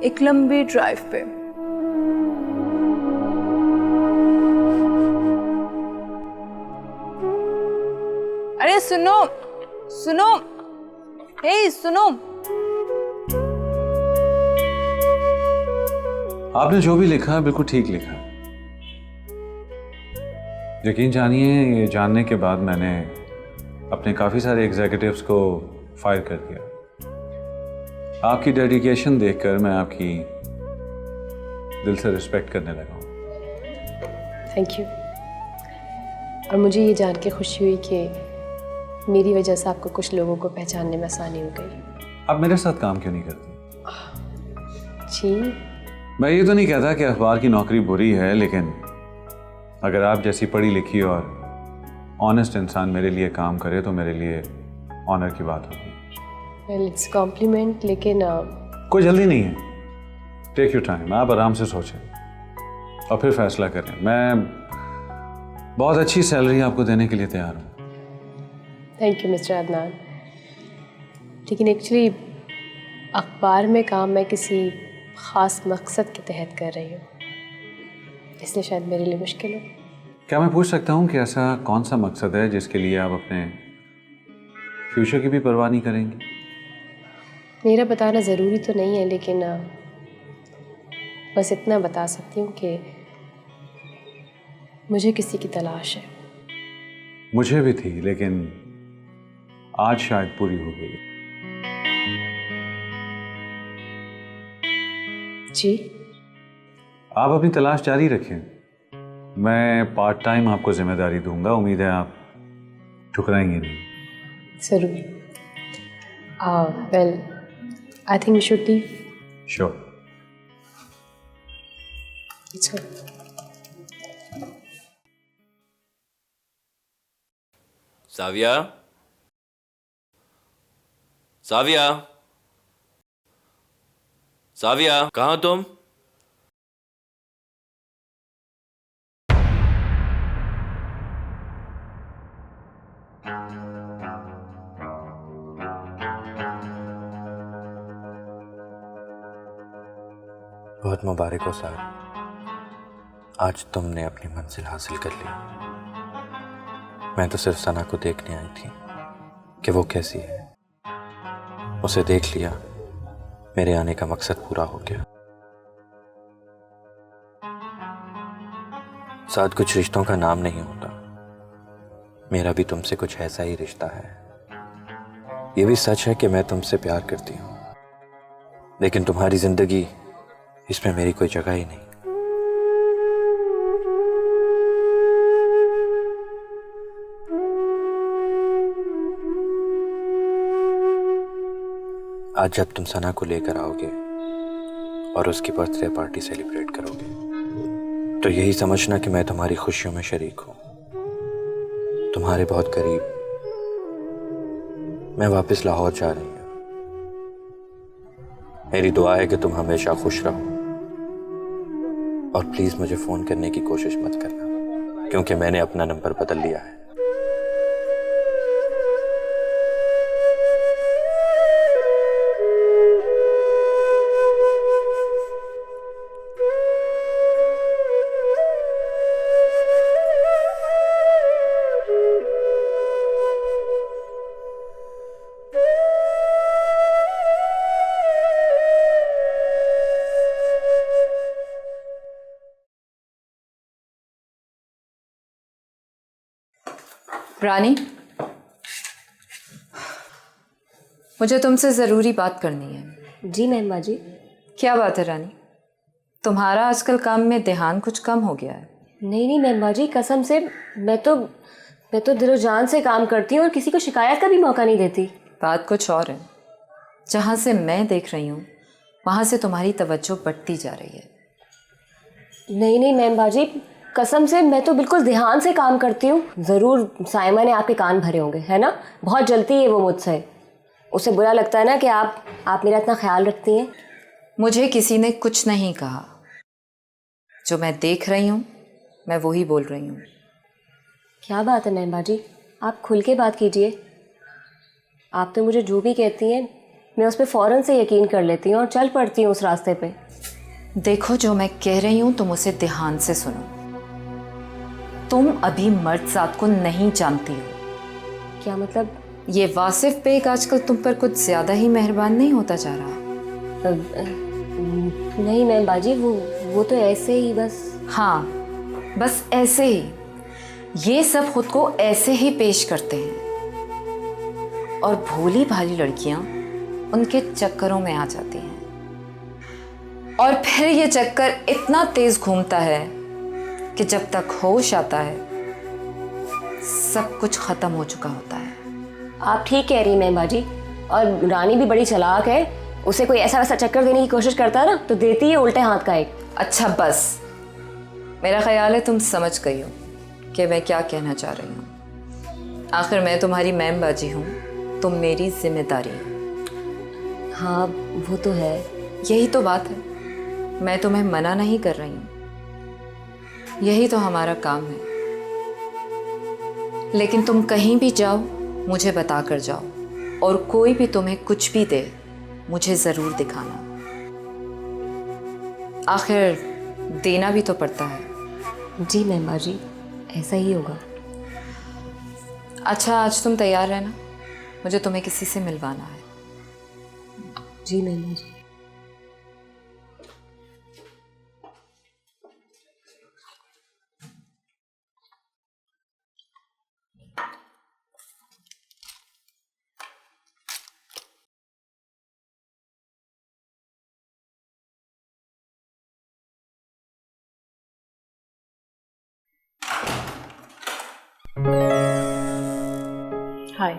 एक लंबी ड्राइव पे। अरे सुनो सुनो, हे सुनो। आपने जो भी लिखा बिल्कुल ठीक लिखा। यकीन जानिए, ये जानने के बाद मैंने अपने काफ़ी सारे एग्जीक्यूटिव्स को फायर कर दिया। आपकी डेडिकेशन देखकर मैं आपकी दिल से रिस्पेक्ट करने लगा हूँ। Thank you. और मुझे ये जान के खुशी हुई कि मेरी वजह से आपको कुछ लोगों को पहचानने में आसानी हो गई। आप मेरे साथ काम क्यों नहीं करती? जी, मैं ये तो नहीं कहता कि अखबार की नौकरी बुरी है, लेकिन अगर आप जैसी पढ़ी लिखी और ऑनेस्ट इंसान मेरे लिए काम करे तो मेरे लिए ऑनर की बात होगी। वेल इट्स कॉम्प्लीमेंट, लेकिन कोई जल्दी नहीं है, टेक योर टाइम, आप आराम से सोचें और फिर फैसला करें। मैं बहुत अच्छी सैलरी आपको देने के लिए तैयार हूँ। थैंक यू मिस्टर अदनान, लेकिन एक्चुअली अखबार में काम मैं किसी ख़ास मकसद के तहत कर रही हूँ, इसलिए शायद मेरे लिए मुश्किल हो। क्या मैं पूछ सकता हूँ कि ऐसा कौन सा मकसद है जिसके लिए आप अपने फ्यूचर की भी परवाह नहीं करेंगी? मेरा बताना ज़रूरी तो नहीं है, लेकिन बस इतना बता सकती हूँ कि मुझे किसी की तलाश है। मुझे भी थी, लेकिन आज शायद पूरी हो गई। जी, आप अपनी तलाश जारी रखें, मैं पार्ट टाइम आपको जिम्मेदारी दूंगा। उम्मीद है आप ठुकराएंगे नहीं। ज़रूर। Well I think we should leave. Sure. It's good. Savia, Savia, Savia, कहाँ तुम? बहुत मुबारक हो साहब, आज तुमने अपनी मंजिल हासिल कर ली। मैं तो सिर्फ सना को देखने आई थी कि वो कैसी है। उसे देख लिया, मेरे आने का मकसद पूरा हो गया। साथ कुछ रिश्तों का नाम नहीं होता, मेरा भी तुमसे कुछ ऐसा ही रिश्ता है। ये भी सच है कि मैं तुमसे प्यार करती हूँ, लेकिन तुम्हारी जिंदगी, इसमें मेरी कोई जगह ही नहीं। आज जब तुम सना को लेकर आओगे और उसकी बर्थडे पार्टी सेलिब्रेट करोगे, तो यही समझना कि मैं तुम्हारी खुशियों में शरीक हूं, तुम्हारे बहुत करीब। मैं वापस लाहौर जा रही हूं। मेरी दुआ है कि तुम हमेशा खुश रहो, और प्लीज मुझे फोन करने की कोशिश मत करना, क्योंकि मैंने अपना नंबर बदल लिया है। रानी, मुझे तुमसे ज़रूरी बात करनी है। जी मैम बाजी। क्या बात है रानी? तुम्हारा आजकल काम में ध्यान कुछ कम हो गया है। नहीं मैम बाजी, कसम से मैं तो दिलो जान से काम करती हूँ और किसी को शिकायत का भी मौका नहीं देती। बात कुछ और है। जहाँ से मैं देख रही हूँ वहाँ से तुम्हारी तवज्जो बढ़ती जा रही है। नहीं मैम बाजी, कसम से मैं तो बिल्कुल ध्यान से काम करती हूँ। ज़रूर साइमा ने आपके कान भरे होंगे, है ना? बहुत जलती है वो मुझसे। उसे बुरा लगता है ना कि आप मेरा इतना ख्याल रखती हैं। मुझे किसी ने कुछ नहीं कहा। जो मैं देख रही हूँ मैं वही बोल रही हूँ। क्या बात है मैम बाजी, आप खुल के बात कीजिए। आप तो मुझे जो भी कहती हैं मैं उस पर फ़ौरन से यकीन कर लेती हूँ और चल पड़ती हूँ उस रास्ते पे। देखो, जो मैं कह रही हूँ तुम उसे ध्यान से सुनो। तुम अभी मर्द साथ को नहीं जानती हो। क्या मतलब? ये वासिफ बेग आजकल तुम पर कुछ ज़्यादा ही मेहरबान नहीं होता जा रहा? नहीं मैम बाजी, वो तो ऐसे ही बस। हाँ, बस ऐसे ही। ये सब खुद को ऐसे ही पेश करते हैं और भोली भाली लड़कियां उनके चक्करों में आ जाती हैं, और फिर ये चक्कर इतना तेज घूमता है कि जब तक होश आता है सब कुछ खत्म हो चुका होता है। आप ठीक कह रही मैम बाजी, और रानी भी बड़ी चालाक है। उसे कोई ऐसा वैसा चक्कर देने की कोशिश करता है ना तो देती है उल्टे हाथ का एक। अच्छा बस, मेरा ख्याल है तुम समझ गई हो कि मैं क्या कहना चाह रही हूँ। आखिर मैं तुम्हारी मैम बाजी हूँ, तुम मेरी जिम्मेदारी हो। हाँ वो तो है। यही तो बात है, मैं तुम्हें मना नहीं कर रही हूँ, यही तो हमारा काम है। लेकिन तुम कहीं भी जाओ मुझे बता कर जाओ, और कोई भी तुम्हें कुछ भी दे मुझे ज़रूर दिखाना। आखिर देना भी तो पड़ता है। जी मैम बाजी, ऐसा ही होगा। अच्छा आज तुम तैयार रहना, मुझे तुम्हें किसी से मिलवाना है। जी मैम बाजी। हाय।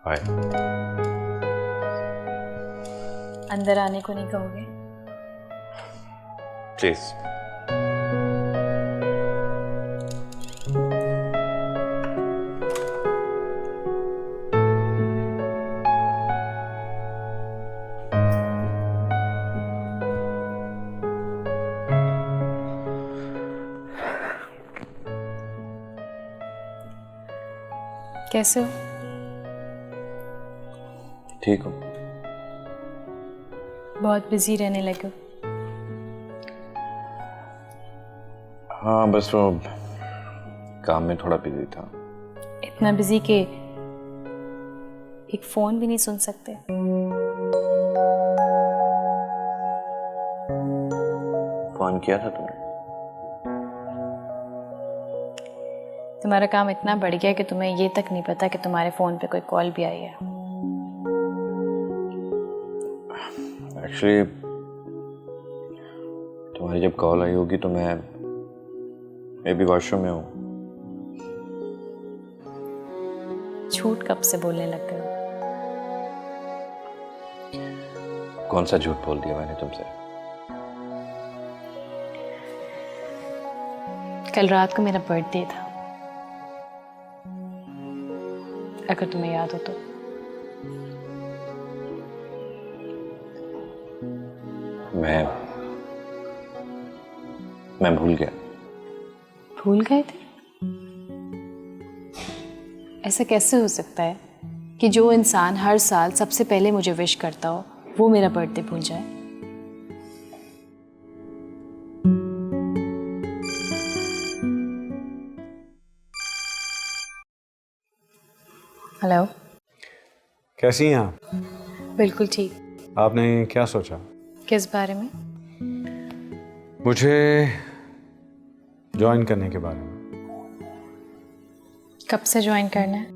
हाय। अंदर आने को नहीं कहोगे? प्लीज। कैसे हो? ठीक हो? बहुत बिजी रहने लगे हो। हाँ बस वो काम में थोड़ा बिजी था। इतना बिजी कि एक फोन भी नहीं सुन सकते। फोन किया था तुमने? तुम्हारा काम इतना बढ़ गया कि तुम्हें ये तक नहीं पता कि तुम्हारे फोन पे कोई कॉल भी आई है। एक्चुअली तुम्हारी जब कॉल आई होगी तो मैं भी वॉशरूम में हूँ। झूठ कब से बोलने लग गए हो? कौन सा झूठ बोल दिया मैंने तुमसे? कल रात को मेरा बर्थडे था, अगर तुम्हें याद हो तो। मैं भूल गया। भूल गए थे? ऐसा कैसे हो सकता है कि जो इंसान हर साल सबसे पहले मुझे विश करता हो वो मेरा बर्थडे भूल जाए? हेलो। कैसी हैं आप? बिल्कुल ठीक। आपने क्या सोचा? किस बारे में? मुझे ज्वाइन करने के बारे में। कब से ज्वाइन करना है?